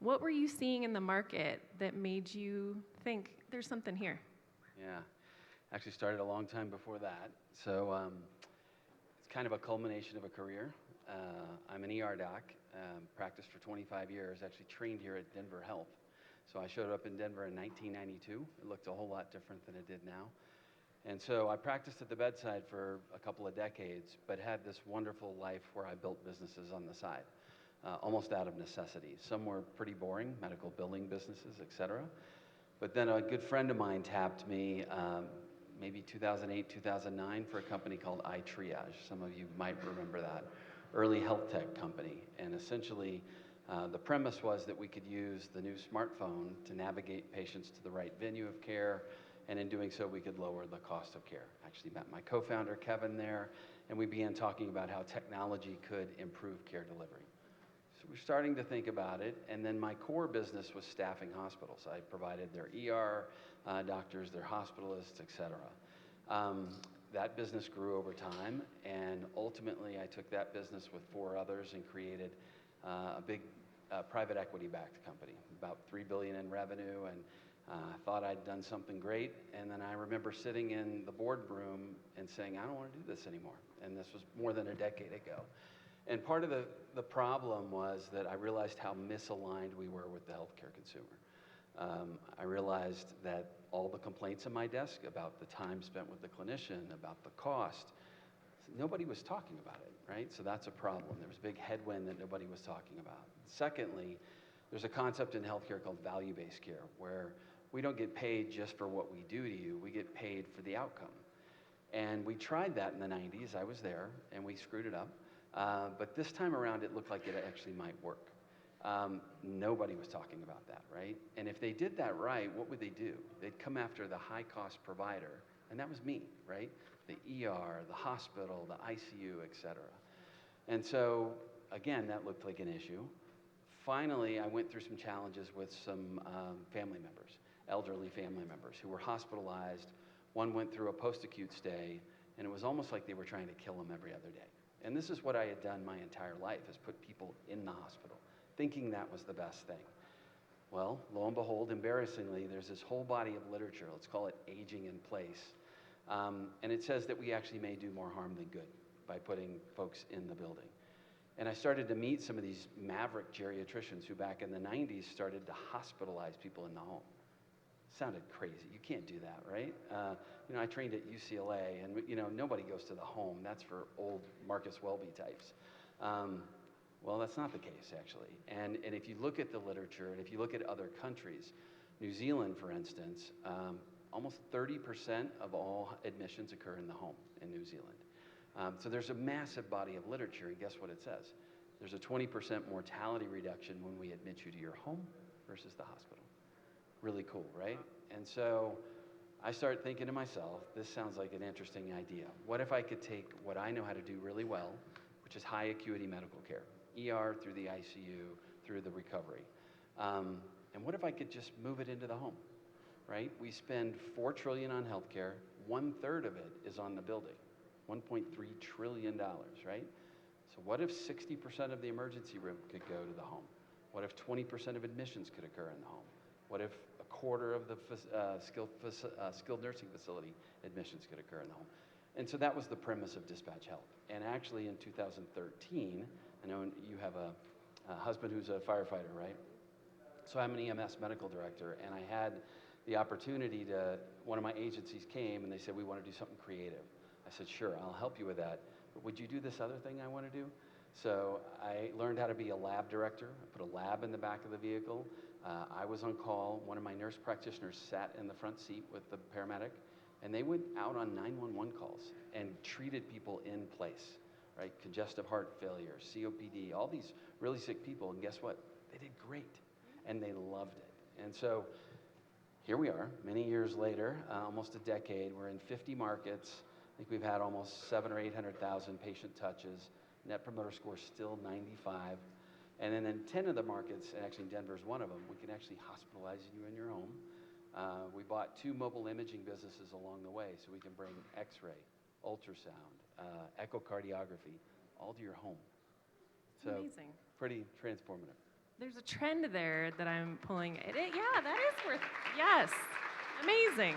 What were you seeing in the market that made you think there's something here? Yeah, actually started a long time before that. So it's kind of a culmination of a career. I'm an ER doc, practiced for 25 years, actually trained here at Denver Health. So I showed up in Denver in 1992. It looked a whole lot different than it did now. And so I practiced at the bedside for a couple of decades, but had this wonderful life where I built businesses on the side, almost out of necessity. Some were pretty boring, medical billing businesses, et cetera. But then a good friend of mine tapped me, maybe 2008, 2009, for a company called iTriage. Some of you might remember that. Early health tech company. And essentially, the premise was that we could use the new smartphone to navigate patients to the right venue of care, and in doing so, we could lower the cost of care. Actually met my co-founder, Kevin, there, and we began talking about how technology could improve care delivery. So we're starting to think about it, and then my core business was staffing hospitals. I provided their ER doctors, their hospitalists, et cetera. That business grew over time, and ultimately I took that business with 4 others and created a big private equity-backed company, about $3 billion in revenue, and I thought I'd done something great. And then I remember sitting in the boardroom and saying, I don't want to do this anymore. And this was more than a decade ago. And part of the problem was that I realized how misaligned we were with the healthcare consumer. I realized that all the complaints on my desk about the time spent with the clinician, about the cost, nobody was talking about it, right? So that's a problem. There was a big headwind that nobody was talking about. Secondly, there's a concept in healthcare called value-based care, where we don't get paid just for what we do to you, we get paid for the outcome. And we tried that in the 90s, I was there, and we screwed it up. But this time around, it looked like it actually might work. Nobody was talking about that, right? And if they did that right, what would they do? They'd come after the high-cost provider, and that was me, right? The ER, the hospital, the ICU, et cetera. And so, again, that looked like an issue. Finally, I went through some challenges with some family members, elderly family members who were hospitalized. One went through a post-acute stay, and it was almost like they were trying to kill him every other day. And this is what I had done my entire life, is put people in the hospital, thinking that was the best thing. Well, lo and behold, embarrassingly, there's this whole body of literature, let's call it aging in place, and it says that we actually may do more harm than good by putting folks in the building. And I started to meet some of these maverick geriatricians who back in the 90s started to hospitalize people in the home. Sounded crazy. You can't do that, right? You know, I trained at UCLA, and you know, nobody goes to the home. That's for old Marcus Welby types. Well, that's not the case, actually. And if you look at the literature, and if you look at other countries, New Zealand, for instance, almost 30% of all admissions occur in the home in New Zealand. So there's a massive body of literature, and guess what it says? There's a 20% mortality reduction when we admit you to your home versus the hospital. Really cool, right? And so I started thinking to myself, this sounds like an interesting idea. What if I could take what I know how to do really well, which is high acuity medical care, ER through the ICU, through the recovery. And what if I could just move it into the home, right? We spend $4 trillion on healthcare, 1/3 of it is on the building, $1.3 trillion, right? So what if 60% of the emergency room could go to the home? What if 20% of admissions could occur in the home? What if a quarter of the skilled nursing facility admissions could occur in the home? And so that was the premise of Dispatch Health. And actually in 2013, I know you have a husband who's a firefighter, right? So I'm an EMS medical director, and I had the opportunity to, one of my agencies came and they said, we want to do something creative. I said, sure, I'll help you with that. But would you do this other thing I want to do? So I learned how to be a lab director. I put a lab in the back of the vehicle. I was on call. One of my nurse practitioners sat in the front seat with the paramedic, and they went out on 911 calls and treated people in place, right? Congestive heart failure, COPD, all these really sick people, and guess what? They did great, and they loved it. And so here we are, many years later, almost a decade. We're in 50 markets. I think we've had almost 700,000 or 800,000 patient touches. Net Promoter Score is still 95. And then in 10 of the markets, and actually Denver's one of them, we can actually hospitalize you in your home. We bought 2 mobile imaging businesses along the way, so we can bring X-ray, ultrasound, echocardiography, all to your home. So amazing. Pretty transformative. There's a trend there that I'm pulling. Yeah, that is worth, yes, amazing.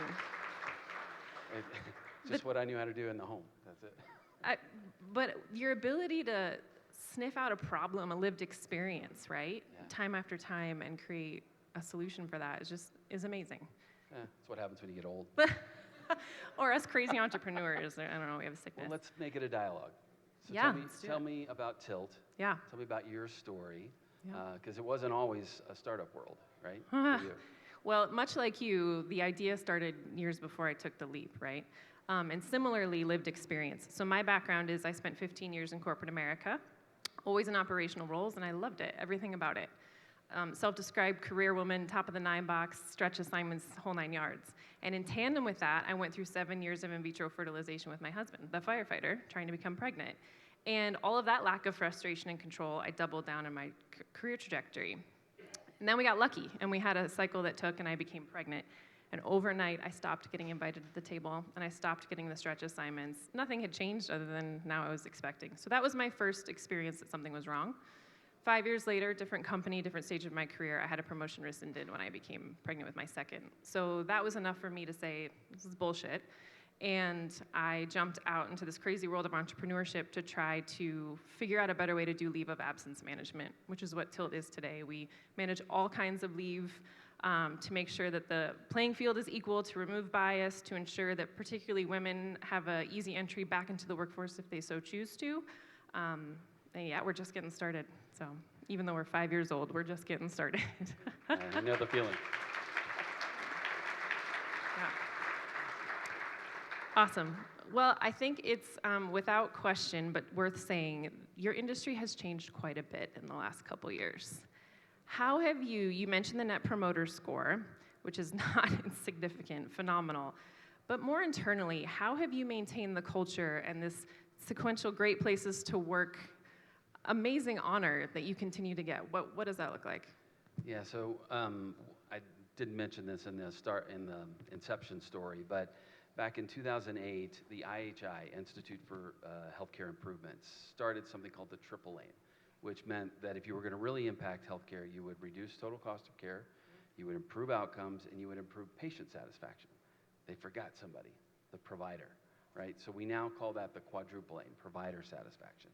Just what I knew how to do in the home, that's it. But your ability to sniff out a problem, a lived experience, right? Yeah. Time after time, and create a solution for that is amazing. That's what happens when you get old. Or us crazy entrepreneurs, I don't know, we have a sickness. Well, let's make it a dialogue. So yeah, tell me about Tilt. Yeah. Tell me about your story, Yeah. because it wasn't always a startup world, right? For you. Well, much like you, the idea started years before I took the leap, right? And similarly, lived experience. So my background is I spent 15 years in corporate America, always in operational roles, and I loved it, everything about it. Self-described career woman, top of the 9 box, stretch assignments, whole 9 yards. And in tandem with that, I went through 7 years of in vitro fertilization with my husband, the firefighter, trying to become pregnant. And all of that lack of frustration and control, I doubled down in my career trajectory. And then we got lucky, and we had a cycle that took, and I became pregnant. And overnight, I stopped getting invited to the table, and I stopped getting the stretch assignments. Nothing had changed other than now I was expecting. So that was my first experience that something was wrong. 5 years later, different company, different stage of my career, I had a promotion rescinded when I became pregnant with my second. So that was enough for me to say, this is bullshit. And I jumped out into this crazy world of entrepreneurship to try to figure out a better way to do leave of absence management, which is what Tilt is today. We manage all kinds of leave to make sure that the playing field is equal, to remove bias, to ensure that particularly women have an easy entry back into the workforce if they so choose to. And yeah, we're just getting started. So even though we're 5 years old, we're just getting started. I know the feeling. Yeah. Awesome. Well, I think it's without question, but worth saying, your industry has changed quite a bit in the last couple years. How have you mentioned the Net Promoter Score, which is not insignificant, phenomenal, but more internally, how have you maintained the culture and this sequential great places to work, amazing honor that you continue to get? What does that look like? Yeah, so I didn't mention this in the inception story, but back in 2008, the IHI, Institute for Healthcare Improvements, started something called the Triple Lane, which meant that if you were going to really impact healthcare, you would reduce total cost of care, you would improve outcomes, and you would improve patient satisfaction. They forgot somebody, the provider, right? So we now call that the quadruple aim, provider satisfaction.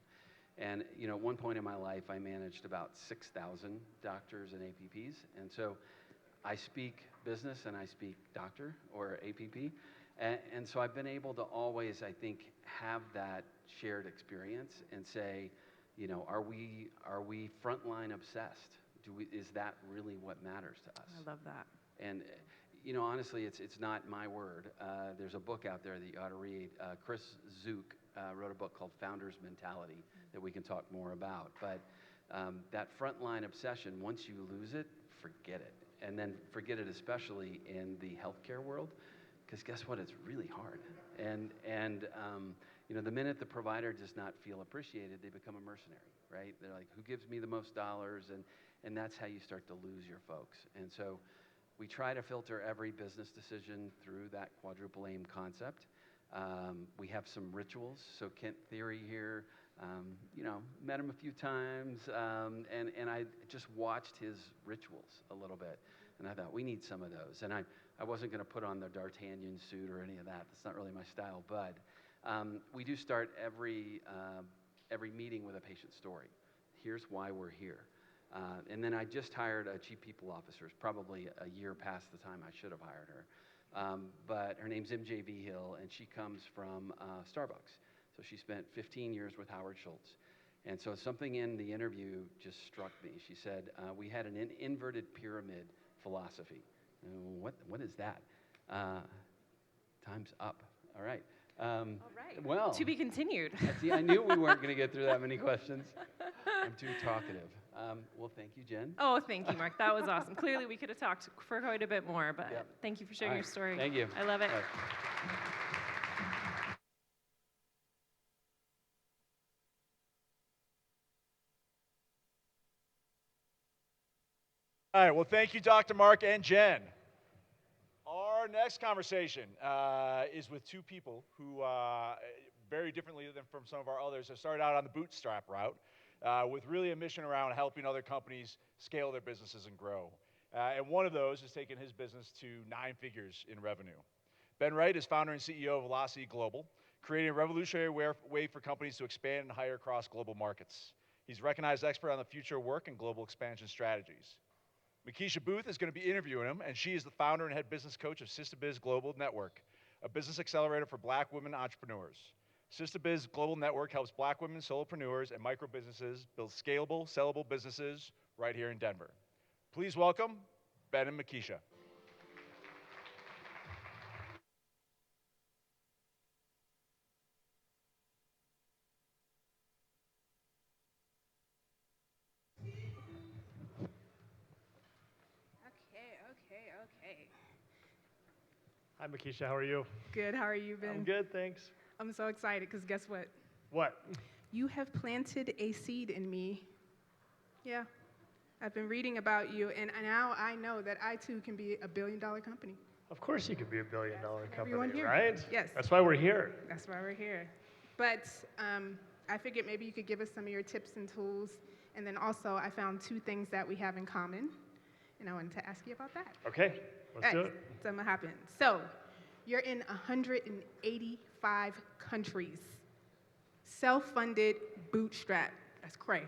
And you know, at one point in my life, I managed about 6,000 doctors and APPs, and so I speak business and I speak doctor or APP. And so I've been able to always, I think, have that shared experience and say, you know, are we frontline obsessed? Is that really what matters to us? I love that. And you know, honestly, it's not my word. There's a book out there that you ought to read. Chris Zook wrote a book called Founder's Mentality that we can talk more about. But that frontline obsession, once you lose it, forget it. And then forget it especially in the healthcare world, because guess what? It's really hard. And you know, the minute the provider does not feel appreciated, they become a mercenary, right? They're like, who gives me the most dollars? And that's how you start to lose your folks. And so we try to filter every business decision through that quadruple aim concept. We have some rituals. So Kent Theory here, you know, met him a few times, and I just watched his rituals a little bit. And I thought, we need some of those. And I wasn't going to put on the D'Artagnan suit or any of that. That's not really my style. But we do start every meeting with a patient story. Here's why we're here. And then I just hired a chief people officer, probably a year past the time I should have hired her. But her name's MJ Hill, and she comes from Starbucks. So she spent 15 years with Howard Schultz. And so something in the interview just struck me. She said, we had an inverted pyramid philosophy. What is that? Time's up. All right. All right. Well, to be continued. See, I knew we weren't going to get through that many questions. I'm too talkative. Well, thank you, Jen. Oh, thank you, Mark. That was awesome. Clearly, we could have talked for quite a bit more, but thank you for sharing your story. Thank you. I love it. All right, well, thank you, Dr. Mark and Jen. Our next conversation is with two people who, very differently than from some of our others, have started out on the bootstrap route with really a mission around helping other companies scale their businesses and grow. And one of those has taken his business to 9 figures in revenue. Ben Wright is founder and CEO of Velocity Global, creating a revolutionary way for companies to expand and hire across global markets. He's a recognized expert on the future of work and global expansion strategies. Makisha Booth is going to be interviewing him, and she is the founder and head business coach of SistaBiz Global Network, a business accelerator for Black women entrepreneurs. SistaBiz Global Network helps Black women, solopreneurs, and micro businesses build scalable, sellable businesses right here in Denver. Please welcome Ben and Makisha. Okay. Hi, Makisha. How are you? Good. How are you, Ben? I'm good, thanks. I'm so excited because guess what? What? You have planted a seed in me. Yeah. I've been reading about you, and now I know that I, too, can be a billion-dollar company. Of course you could be a billion-dollar Everyone company, here. right? Yes. That's why we're here. That's why we're here. But I figured maybe you could give us some of your tips and tools. And then also, I found 2 things that we have in common, and I wanted to ask you about that. Okay, let's do it. Something will happen. So, you're in 185 countries. Self-funded, bootstrap. That's cray.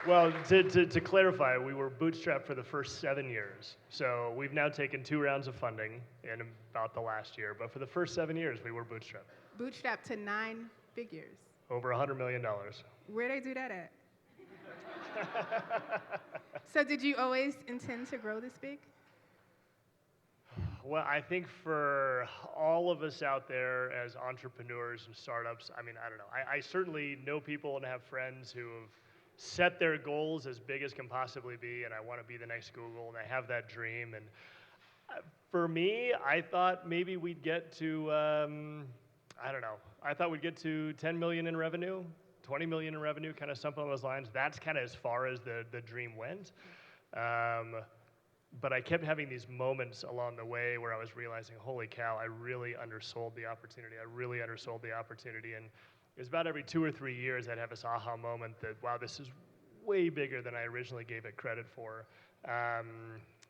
Well, to clarify, we were bootstrapped for the first 7 years. So we've now taken 2 rounds of funding in about the last year. But for the first 7 years, we were bootstrapped. Bootstrapped to 9 figures. Over $100 million. Where'd they do that at? So did you always intend to grow this big? Well, I think for all of us out there as entrepreneurs and startups, I mean, I don't know. I certainly know people and have friends who have set their goals as big as can possibly be, and I want to be the next Google, and I have that dream. And for me, I thought maybe we'd get to, I don't know. I thought we'd get to 10 million in revenue, 20 million in revenue, kind of something along those lines. That's kind of as far as the dream went. But I kept having these moments along the way where I was realizing, holy cow, I really undersold the opportunity. And it was about every 2 or 3 years I'd have this aha moment that, wow, this is way bigger than I originally gave it credit for.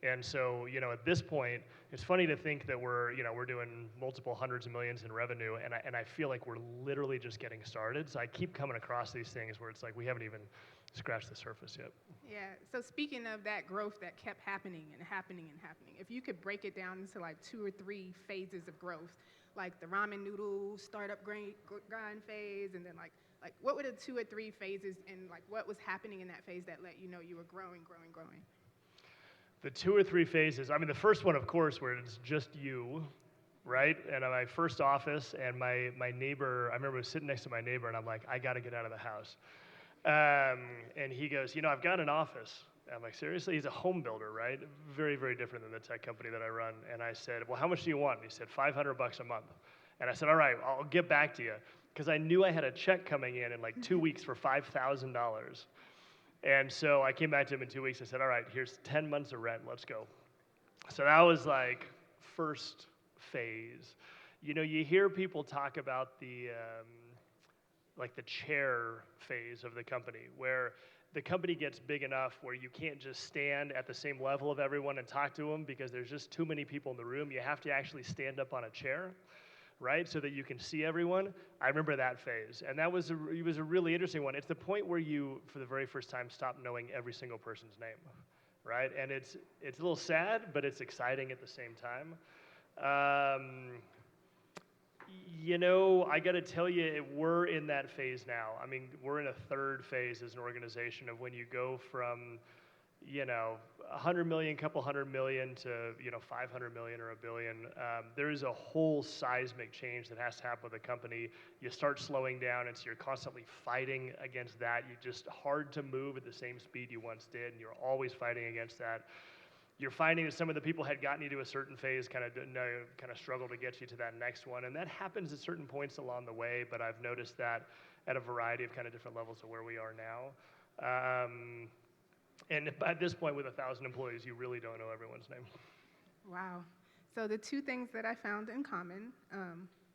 And so, at this point, it's funny to think that we're doing multiple hundreds of millions in revenue, and I feel like we're literally just getting started. So I keep coming across these things where it's like we haven't even scratched the surface yet. Yeah, so speaking of that growth that kept happening and happening and happening, if you could break it down into like 2 or 3 phases of growth, like the ramen noodle startup grind phase, and then like what were the 2 or 3 phases, and like what was happening in that phase that let you know you were growing? The 2 or 3 phases, I mean, the first one, of course, where it's just you, right? And my first office, and my neighbor, I remember sitting next to my neighbor, and I'm like, I got to get out of the house. And he goes, I've got an office. I'm like, seriously? He's a home builder, right? Very, very different than the tech company that I run. And I said, well, how much do you want? And he said, $500 a month. And I said, all right, I'll get back to you. Because I knew I had a check coming in like 2 weeks for $5,000. And so I came back to him in 2 weeks. I said, all right, here's 10 months of rent. Let's go. So that was like first phase. You hear people talk about the chair phase of the company, where the company gets big enough where you can't just stand at the same level of everyone and talk to them because there's just too many people in the room. You have to actually stand up on a chair, right, so that you can see everyone. I remember that phase, and it was a really interesting one. It's the point where you, for the very first time, stop knowing every single person's name, right? And it's a little sad, but it's exciting at the same time. I got to tell you, we're in that phase now. I mean, we're in a third phase as an organization of when you go from, 100 million, couple hundred million to, 500 million or $1 billion. There is a whole seismic change that has to happen with a company. You start slowing down, and so you're constantly fighting against that. You're just hard to move at the same speed you once did, and you're always fighting against that. You're finding that some of the people had gotten you to a certain phase kind of struggle to get you to that next one, and that happens at certain points along the way, but I've noticed that at a variety of kind of different levels of where we are now. And at this point, with 1,000 employees, you really don't know everyone's name. Wow. So the 2 things that I found in common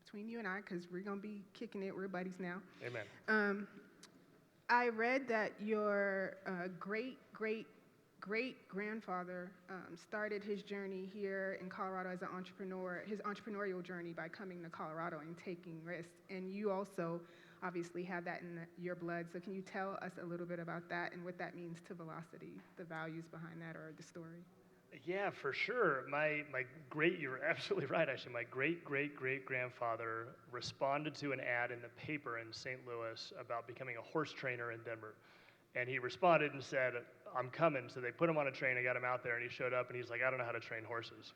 between you and I, because we're going to be kicking it, we're buddies now. Amen. I read that your great-grandfather started his journey here in Colorado as an entrepreneur, his entrepreneurial journey by coming to Colorado and taking risks. And you also obviously have that in your blood. So can you tell us a little bit about that and what that means to Velocity, the values behind that, or the story? Yeah, for sure. You're absolutely right, actually. My great-great-great-grandfather responded to an ad in the paper in St. Louis about becoming a horse trainer in Denver. And he responded and said, I'm coming. So they put him on a train and got him out there, and he showed up, and he's like, I don't know how to train horses.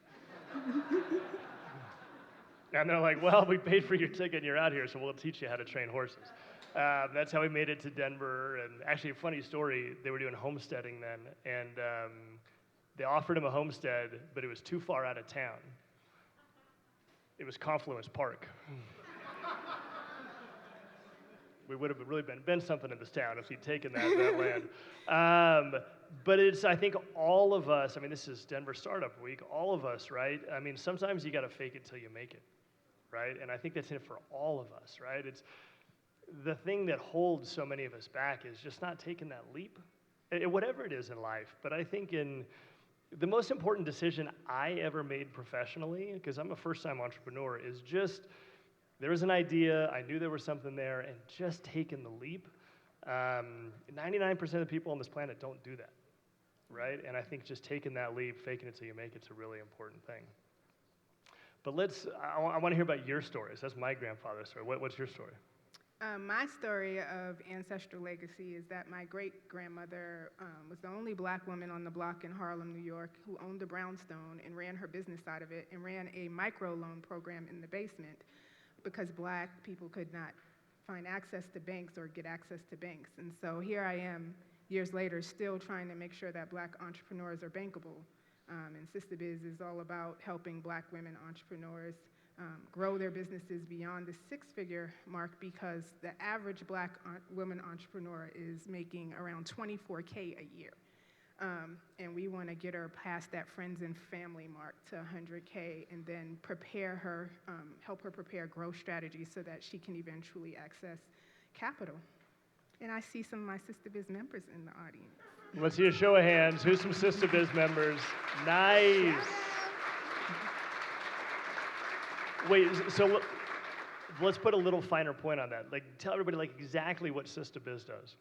And they're like, well, we paid for your ticket, and you're out here, so we'll teach you how to train horses. That's how he made it to Denver. And actually, a funny story, they were doing homesteading then, and they offered him a homestead, but it was too far out of town. It was Confluence Park. We would have really been something in this town if he'd taken that land. But I think all of us, this is Denver Startup Week, all of us, right? Sometimes you got to fake it till you make it, right? And I think that's it for all of us, right? It's the thing that holds so many of us back is just not taking that leap, whatever it is in life. But I think the most important decision I ever made professionally, because I'm a first-time entrepreneur, is just, there was an idea, I knew there was something there, and just taking the leap. 99% of the people on this planet don't do that, right? And I think just taking that leap, faking it till you make it's a really important thing. But I want to hear about your stories. That's my grandfather's story. What's your story? My story of ancestral legacy is that my great-grandmother was the only Black woman on the block in Harlem, New York, who owned a brownstone and ran her business side of it and ran a microloan program in the basement because Black people could not find access to banks or get access to banks. And so here I am, years later, still trying to make sure that Black entrepreneurs are bankable. And Sister Biz is all about helping Black women entrepreneurs grow their businesses beyond the 6-figure mark, because the average Black woman entrepreneur is making around $24K a year. And we want to get her past that friends and family mark to $100K, and then prepare her, help her prepare growth strategies so that she can eventually access capital. And I see some of my Sister Biz members in the audience. Let's see a show of hands. Who's some Sister Biz members? Nice. Wait, so let's put a little finer point on that. Like, tell everybody like exactly what Sister Biz does.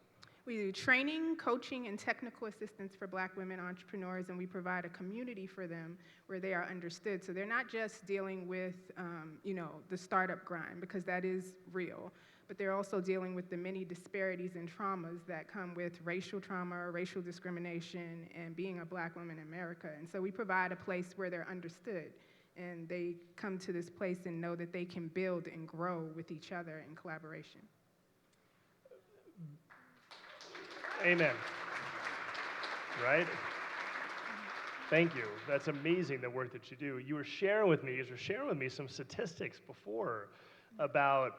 We do training, coaching, and technical assistance for Black women entrepreneurs, and we provide a community for them where they are understood. So they're not just dealing with, the startup grind, because that is real, but they're also dealing with the many disparities and traumas that come with racial trauma, racial discrimination, and being a Black woman in America. And so we provide a place where they're understood, and they come to this place and know that they can build and grow with each other in collaboration. Amen. Right? Thank you. That's amazing, the work that you do. You were sharing with me some statistics before about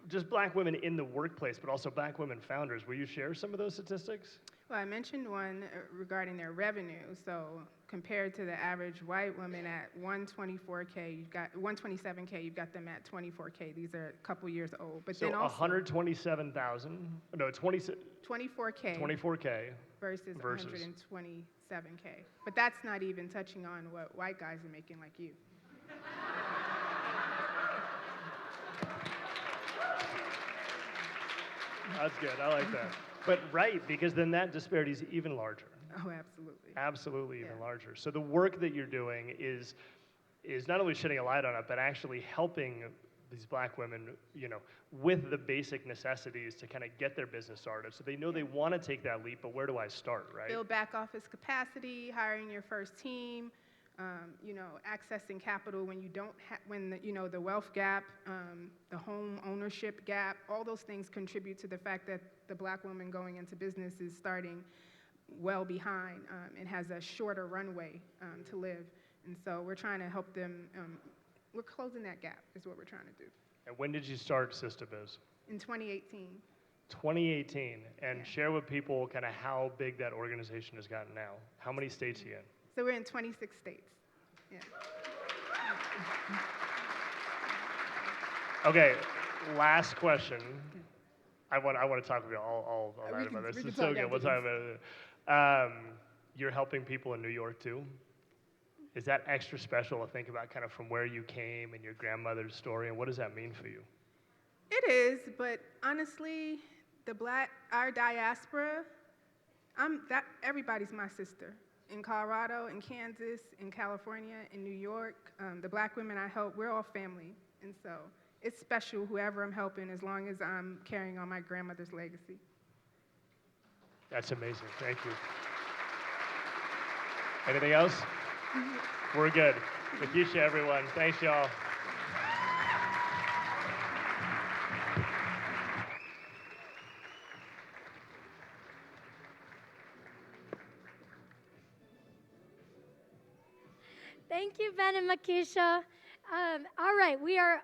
just Black women in the workplace, but also Black women founders. Will you share some of those statistics? Well, I mentioned one regarding their revenue. So compared to the average white woman at 124K, you've got 127K, you've got them at 24K. These are a couple years old. But so then also 127,000, no, 24K. 24K versus 127K. But that's not even touching on what white guys are making like you. That's good. I like that. But right, because then that disparity is even larger. Oh, absolutely. Absolutely even larger. So the work that you're doing is not only shedding a light on it, but actually helping these Black women, with the basic necessities to kind of get their business started. So they know they want to take that leap, but where do I start, right? Build back office capacity, hiring your first team, accessing capital when you don't have, the wealth gap, the home ownership gap, all those things contribute to the fact that the Black woman going into business is starting well behind and has a shorter runway to live. And so we're trying to help them, we're closing that gap is what we're trying to do. And when did you start Sister Biz? In 2018. 2018, and share with people kind of how big that organization has gotten now. How many states are you in? So we're in 26 states. Yeah. Okay, last question. I want to talk with you all night about this. It's so good. We'll talk about it. You're helping people in New York too. Is that extra special to think about kind of from where you came and your grandmother's story, and what does that mean for you? It is, but honestly, our diaspora, everybody's my sister. In Colorado, in Kansas, in California, in New York, the Black women I help, we're all family. And so it's special whoever I'm helping as long as I'm carrying on my grandmother's legacy. That's amazing. Thank you. Anything else? We're good. Makisha, everyone. Thanks, y'all. Thank you, Ben and Makisha. All right, we are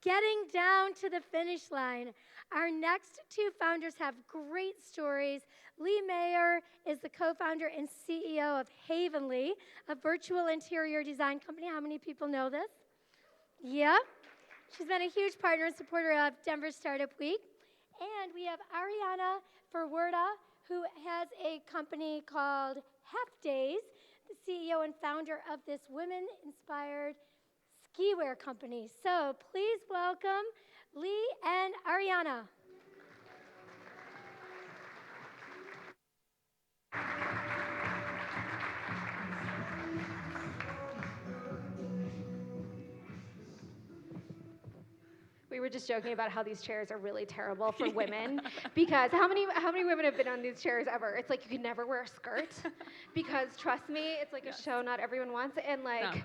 getting down to the finish line. Our next two founders have great stories. Lee Mayer is the co-founder and CEO of Havenly, a virtual interior design company. How many people know this? Yeah. She's been a huge partner and supporter of Denver Startup Week. And we have Ariana Ferwerda, who has a company called Half Days, the CEO and founder of this women-inspired ski wear company. So please welcome Lee and Ariana. We were just joking about how these chairs are really terrible for women because how many women have been on these chairs ever? It's like you can never wear a skirt because trust me, it's like a show not everyone wants and like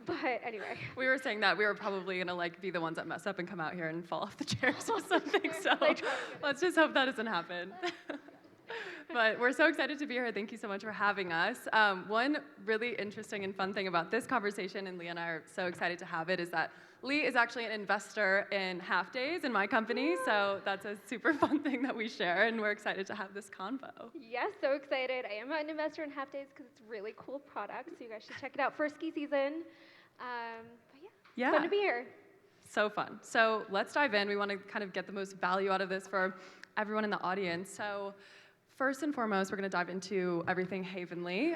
but anyway. We were saying that we were probably gonna be the ones that mess up and come out here and fall off the chairs or something. So let's just hope that doesn't happen. But we're so excited to be here. Thank you so much for having us. One really interesting and fun thing about this conversation, and Lee and I are so excited to have it, is that Lee is actually an investor in Half Days in my company, so that's a super fun thing that we share, and we're excited to have this convo. Yes, so excited. I am an investor in Half Days because it's a really cool product, so you guys should check it out for ski season. But yeah, it's fun to be here. So fun. So let's dive in. We want to kind of get the most value out of this for everyone in the audience. So first and foremost, we're going to dive into everything Havenly.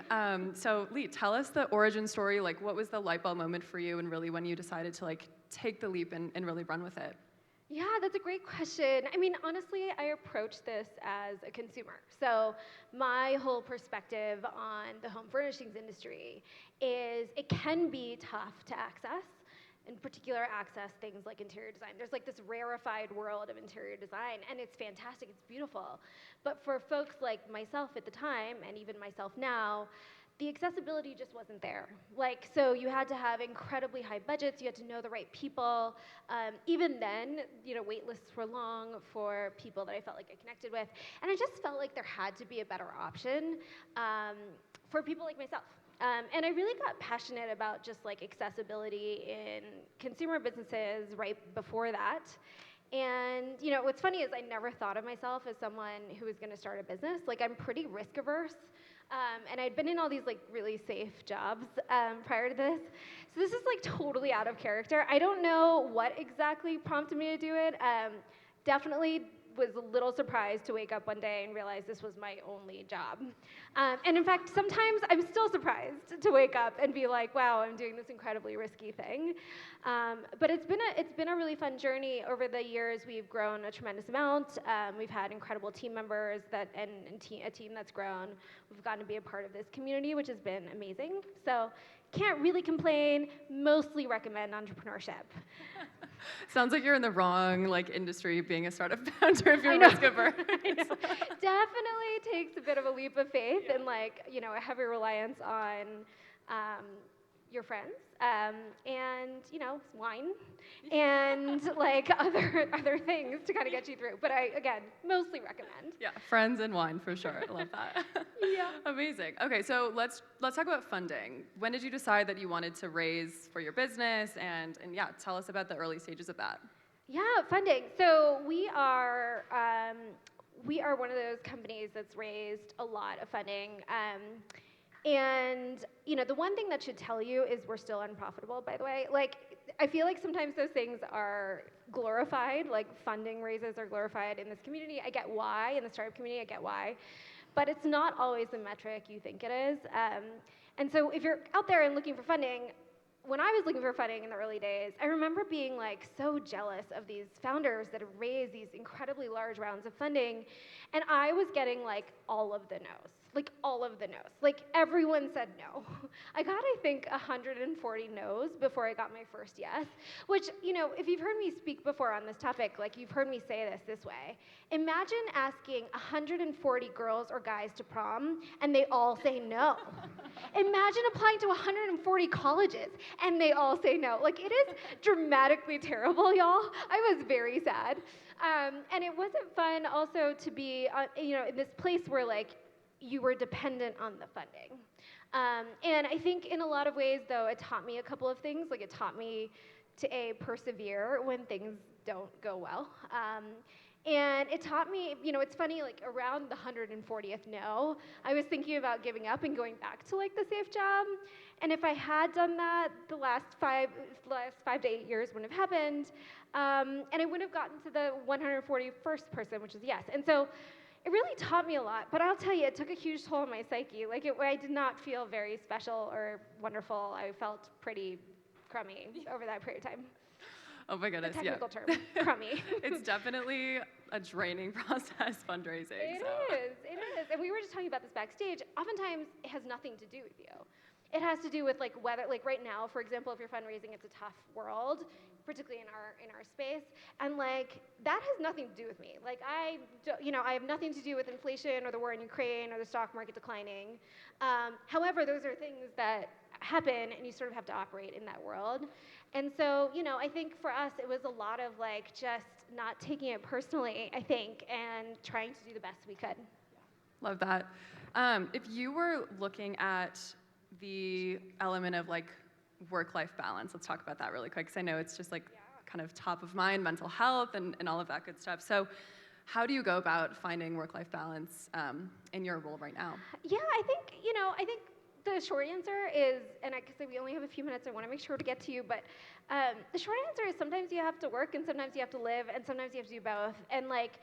So Lee, tell us the origin story. Like, what was the light bulb moment for you, and really when you decided to like take the leap and really run with it? Yeah, that's a great question. I mean, honestly, I approach this as a consumer. So my whole perspective on the home furnishings industry is it can be tough to access, in particular access things like interior design. There's like this rarefied world of interior design, and it's fantastic, it's beautiful. But for folks like myself at the time, and even myself now, the accessibility just wasn't there. Like, so you had to have incredibly high budgets, you had to know the right people. Even then, you know, wait lists were long for people that I felt like I connected with. And I just felt like there had to be a better option for people like myself. And I really got passionate about just like accessibility in consumer businesses right before that. And you know, what's funny is I never thought of myself as someone who was gonna start a business. Like, I'm pretty risk averse. And I'd been in all these like really safe jobs prior to this. So this is like totally out of character. I don't know what exactly prompted me to do it. Definitely was a little surprised to wake up one day and realize this was my only job. And in fact, sometimes I'm still surprised to wake up and be like, wow, I'm doing this incredibly risky thing. But it's been a really fun journey. Over the years, we've grown a tremendous amount. We've had incredible team members and a team that's grown. We've gotten to be a part of this community, which has been amazing. So can't really complain, mostly recommend entrepreneurship. Sounds like you're in the wrong like industry being a startup founder if you're risk averse. Definitely takes a bit of a leap of faith and like, you know, a heavy reliance on your friends and, you know, wine and like other things to kind of get you through. But I, again, mostly recommend. Yeah, friends and wine for sure. I love that. Yeah. Amazing. Okay, so let's talk about funding. When did you decide that you wanted to raise for your business? And yeah, tell us about the early stages of that. Yeah, funding. So we are one of those companies that's raised a lot of funding. And you know, the one thing that should tell you is we're still unprofitable, by the way. Like, I feel like sometimes those things are glorified, like funding raises are glorified in this community. I get why, in the startup community, I get why. But it's not always the metric you think it is. And so if you're out there and looking for funding, when I was looking for funding in the early days, I remember being like so jealous of these founders that have raised these incredibly large rounds of funding, and I was getting like all of the no's. Like all of the no's. Like everyone said no. I got, I think, 140 no's before I got my first yes, which, you know, if you've heard me speak before on this topic, like you've heard me say this way. Imagine asking 140 girls or guys to prom and they all say no. Imagine applying to 140 colleges and they all say no. Like, it is dramatically terrible, y'all. I was very sad. And it wasn't fun also to be, you know, in this place where like, you were dependent on the funding. And I think in a lot of ways, though, it taught me a couple of things. Like, it taught me to persevere when things don't go well. And it taught me, you know, it's funny, like around the 140th no, I was thinking about giving up and going back to like the safe job. And if I had done that, the last 5 to 8 years wouldn't have happened. And I wouldn't have gotten to the 141st person, which is yes. And so it really taught me a lot, but I'll tell you, it took a huge toll on my psyche. Like, I did not feel very special or wonderful. I felt pretty crummy over that period of time. Oh my goodness, a technical term, crummy. It's definitely a draining process, fundraising. It is. And we were just talking about this backstage. Oftentimes, it has nothing to do with you. It has to do with like whether, like right now, for example, if you're fundraising, it's a tough world, particularly in our space, and like that has nothing to do with me. Like I have nothing to do with inflation or the war in Ukraine or the stock market declining. However, those are things that happen, and you sort of have to operate in that world. And so, you know, I think for us, it was a lot of like just not taking it personally, I think, and trying to do the best we could. Love that. If you were looking at the element of like work-life balance, let's talk about that really quick, because I know it's just like kind of top of mind, mental health and all of that good stuff. So how do you go about finding work-life balance in your role right now? Yeah, I think the short answer is, and I guess we only have a few minutes, I want to make sure to get to you, but the short answer is sometimes you have to work and sometimes you have to live and sometimes you have to do both. And like,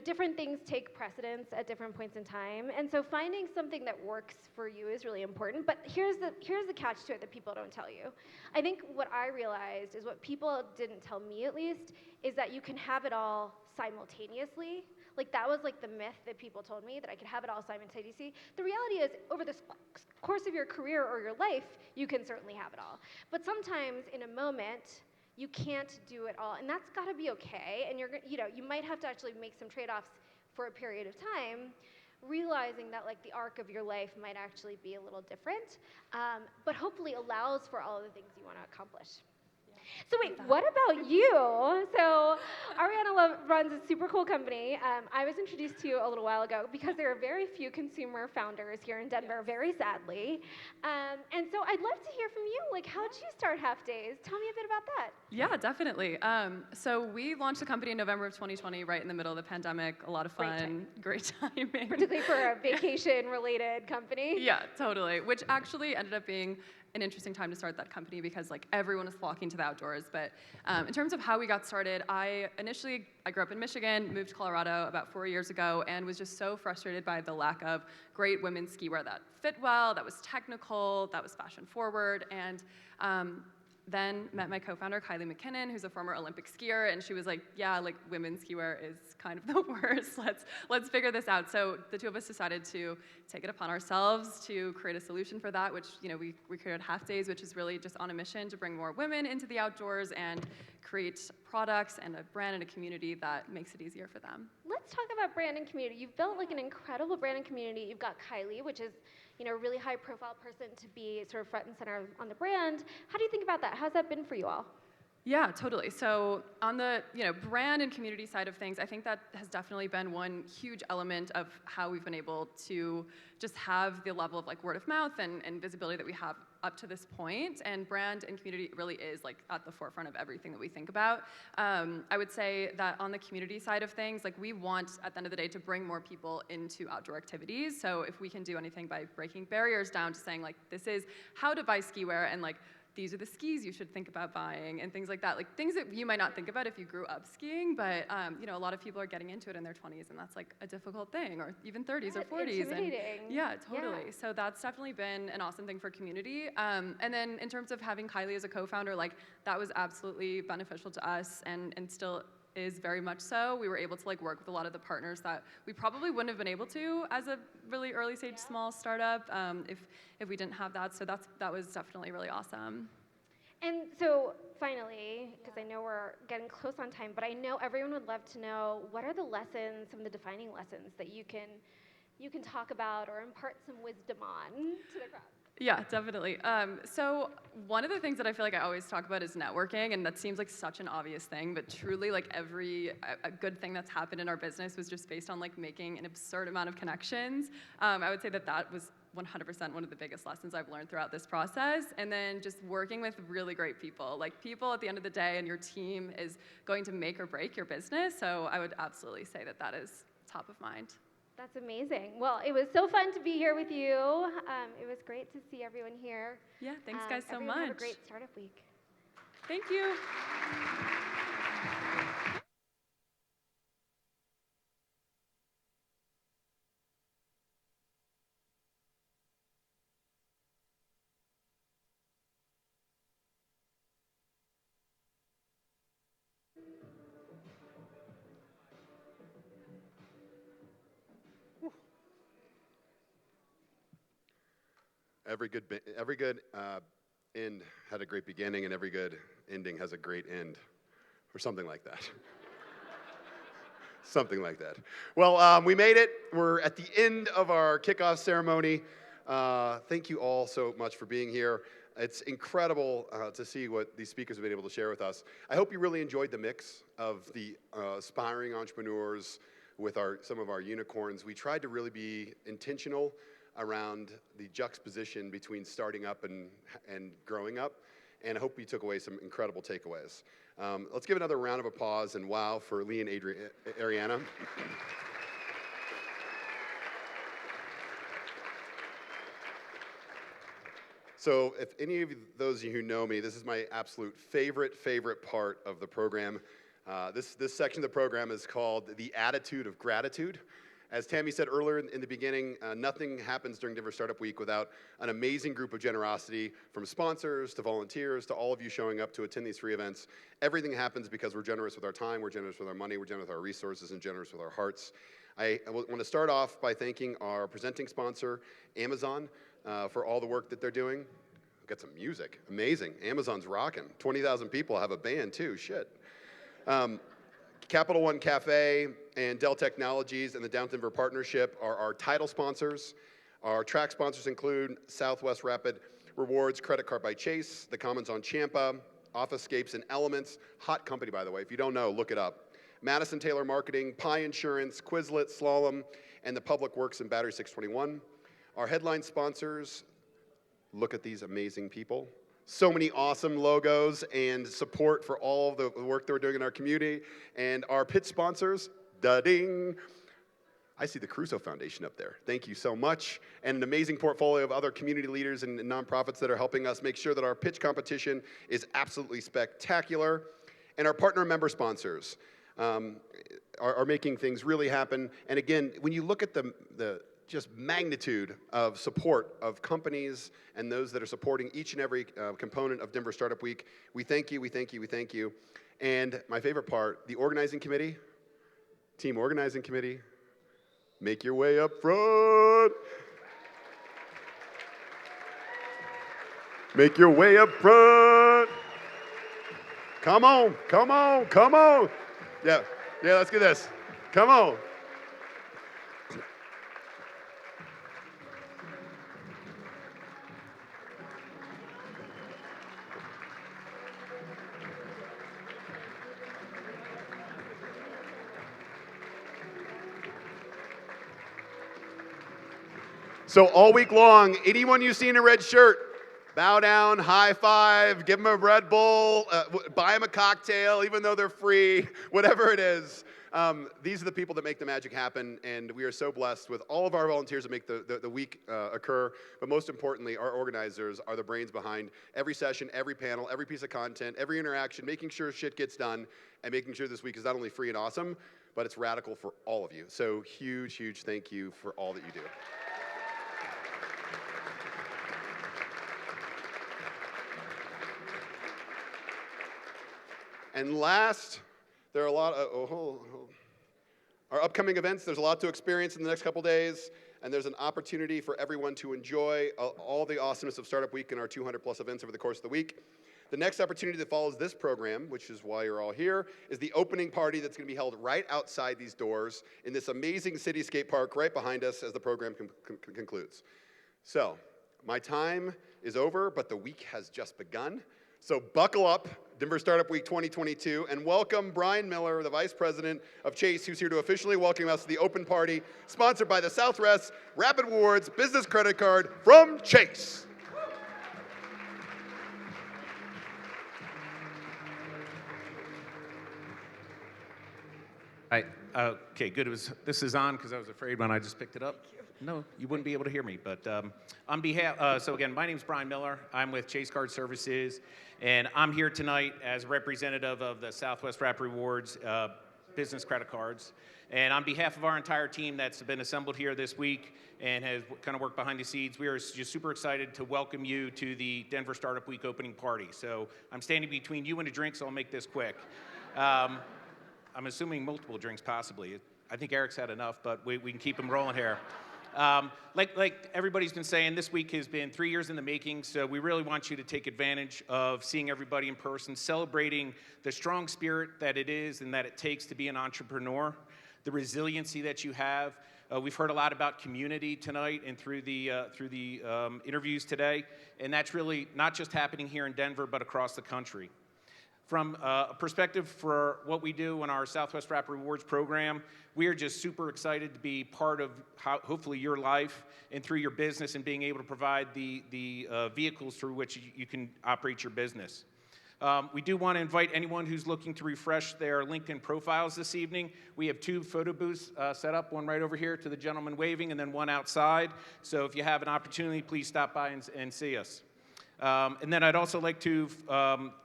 different things take precedence at different points in time, and so finding something that works for you is really important. But here's the catch to it that people don't tell you. I think what I realized is what people didn't tell me, at least, is that you can have it all simultaneously. Like, that was like the myth that people told me, that I could have it all simultaneously. The reality is, over the course of your career or your life, you can certainly have it all. But sometimes in a moment, you can't do it all, and that's got to be okay. And you might have to actually make some trade-offs for a period of time, realizing that like the arc of your life might actually be a little different, but hopefully allows for all of the things you want to accomplish. So wait, what about you? So Ariana runs a super cool company. I was introduced to you a little while ago because there are very few consumer founders here in Denver, very sadly. And so I'd love to hear from you. Like, how did you start Half Days? Tell me a bit about that. Yeah, definitely. So we launched the company in November of 2020, right in the middle of the pandemic. A lot of fun, great timing. Particularly for a vacation-related company. Yeah, totally. Which actually ended up being an interesting time to start that company because like everyone was flocking to the outdoors. But in terms of how we got started, I grew up in Michigan, moved to Colorado about 4 years ago, and was just so frustrated by the lack of great women's ski wear that fit well, that was technical, that was fashion forward, and then met my co-founder, Kylie McKinnon, who's a former Olympic skier, and she was like, yeah, like women's ski wear is kind of the worst. Let's figure this out. So the two of us decided to take it upon ourselves to create a solution for that, which we created Half Days, which is really just on a mission to bring more women into the outdoors and create products and a brand and a community that makes it easier for them. Let's talk about brand and community. You've built like an incredible brand and community. You've got Kylie, which is a really high profile person to be sort of front and center on the brand. How do you think about that? How's that been for you all? Yeah, totally. So on the brand and community side of things, I think that has definitely been one huge element of how we've been able to just have the level of like word of mouth and visibility that we have up to this point. And brand and community really is like at the forefront of everything that we think about. I would say that on the community side of things, like we want at the end of the day to bring more people into outdoor activities. So if we can do anything by breaking barriers down to saying like this is how to buy ski wear and like these are the skis you should think about buying and things like that. Like things that you might not think about if you grew up skiing, but a lot of people are getting into it in their 20s and that's like a difficult thing, or even 30s or 40s. And yeah, totally. Yeah. So that's definitely been an awesome thing for community. And then in terms of having Kylie as a co-founder, like that was absolutely beneficial to us and still is very much so. We were able to like work with a lot of the partners that we probably wouldn't have been able to as a really early stage small startup if we didn't have that. So that was definitely really awesome. And so finally, because I know we're getting close on time, but I know everyone would love to know what are the lessons, some of the defining lessons that you can talk about or impart some wisdom on to the crowd. Yeah, definitely. So one of the things that I feel like I always talk about is networking, and that seems like such an obvious thing, but truly like a good thing that's happened in our business was just based on like making an absurd amount of connections. I would say that was 100% one of the biggest lessons I've learned throughout this process. And then just working with really great people. Like people at the end of the day and your team is going to make or break your business. So I would absolutely say that is top of mind. That's amazing. Well, it was so fun to be here with you. It was great to see everyone here. Yeah, thanks guys so much. Have a great startup week. Thank you. Every good end had a great beginning, and every good ending has a great end, or something like that. Something like that. Well, we made it. We're at the end of our kickoff ceremony. Thank you all so much for being here. It's incredible to see what these speakers have been able to share with us. I hope you really enjoyed the mix of the aspiring entrepreneurs with some of our unicorns. We tried to really be intentional around the juxtaposition between starting up and growing up, and I hope you took away some incredible takeaways. Let's give another round of applause and wow for Lee and Ariana. So if any of those of you who know me, this is my absolute favorite part of the program. This section of the program is called the Attitude of Gratitude. As Tammy said earlier in the beginning, nothing happens during Denver Startup Week without an amazing group of generosity from sponsors to volunteers to all of you showing up to attend these free events. Everything happens because we're generous with our time, we're generous with our money, we're generous with our resources, and generous with our hearts. I want to start off by thanking our presenting sponsor, Amazon, for all the work that they're doing. We've got some music, amazing. Amazon's rocking. 20,000 people have a band too, shit. Capital One Cafe and Dell Technologies and the Down Denver Partnership are our title sponsors. Our track sponsors include Southwest Rapid Rewards, Credit Card by Chase, the Commons on Champa, Officescapes and Elements, hot company by the way, if you don't know, look it up. Madison Taylor Marketing, Pi Insurance, Quizlet, Slalom, and the Public Works and Battery 621. Our headline sponsors, look at these amazing people. So many awesome logos and support for all of the work that we're doing in our community. And our pitch sponsors, da-ding. I see the Crusoe Foundation up there. Thank you so much. And an amazing portfolio of other community leaders and nonprofits that are helping us make sure that our pitch competition is absolutely spectacular. And our partner member sponsors are making things really happen. And again, when you look at the just magnitude of support of companies and those that are supporting each and every component of Denver Startup Week, we thank you, we thank you, we thank you. And my favorite part, the organizing committee, team organizing committee, make your way up front. Make your way up front. Come on, come on, come on. Yeah, let's do this. Come on. So all week long, anyone you see in a red shirt, bow down, high five, give them a Red Bull, buy them a cocktail, even though they're free, whatever it is. These are the people that make the magic happen, and we are so blessed with all of our volunteers that make the week occur. But most importantly, our organizers are the brains behind every session, every panel, every piece of content, every interaction, making sure shit gets done, and making sure this week is not only free and awesome, but it's radical for all of you. So huge, huge thank you for all that you do. And last, there are a lot of, our upcoming events, there's a lot to experience in the next couple days, and there's an opportunity for everyone to enjoy all the awesomeness of Startup Week and our 200 plus events over the course of the week. The next opportunity that follows this program, which is why you're all here, is the opening party that's going to be held right outside these doors in this amazing cityscape park right behind us as the program concludes. So, my time is over, but the week has just begun. So buckle up, Denver Startup Week 2022, and welcome Brian Miller, the Vice President of Chase, who's here to officially welcome us to the open party, sponsored by the Southwest Rapid Rewards Business Credit Card from Chase. Okay, good. This is on because I was afraid when I just picked it up. No, you wouldn't be able to hear me. But on behalf, so again, my name's Brian Miller. I'm with Chase Card Services, and I'm here tonight as a representative of the Southwest Rapid Rewards business credit cards. And on behalf of our entire team that's been assembled here this week and has kind of worked behind the scenes, we are just super excited to welcome you to the Denver Startup Week opening party. So I'm standing between you and a drink, so I'll make this quick. I'm assuming multiple drinks possibly. I think Eric's had enough, but we can keep him rolling here. Like everybody's been saying, this week has been 3 years in the making, so we really want you to take advantage of seeing everybody in person, celebrating the strong spirit that it is and that it takes to be an entrepreneur, the resiliency that you have. We've heard a lot about community tonight and through the interviews today, and that's really not just happening here in Denver, but across the country. From a perspective for what we do in our Southwest Rapid Rewards program, we are just super excited to be part of hopefully your life and through your business and being able to provide the vehicles through which you can operate your business. We do want to invite anyone who's looking to refresh their LinkedIn profiles this evening. We have 2 photo booths set up, one right over here to the gentleman waving and then one outside. So if you have an opportunity, please stop by and see us. And then I'd also like to,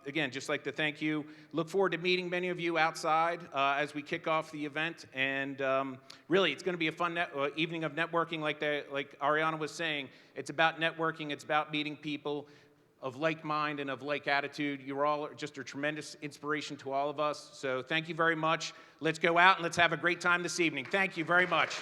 again, just like to thank you. Look forward to meeting many of you outside as we kick off the event. And really, it's going to be a fun evening of networking, like Ariana was saying. It's about networking. It's about meeting people of like mind and of like attitude. You're all just a tremendous inspiration to all of us. So thank you very much. Let's go out and let's have a great time this evening. Thank you very much.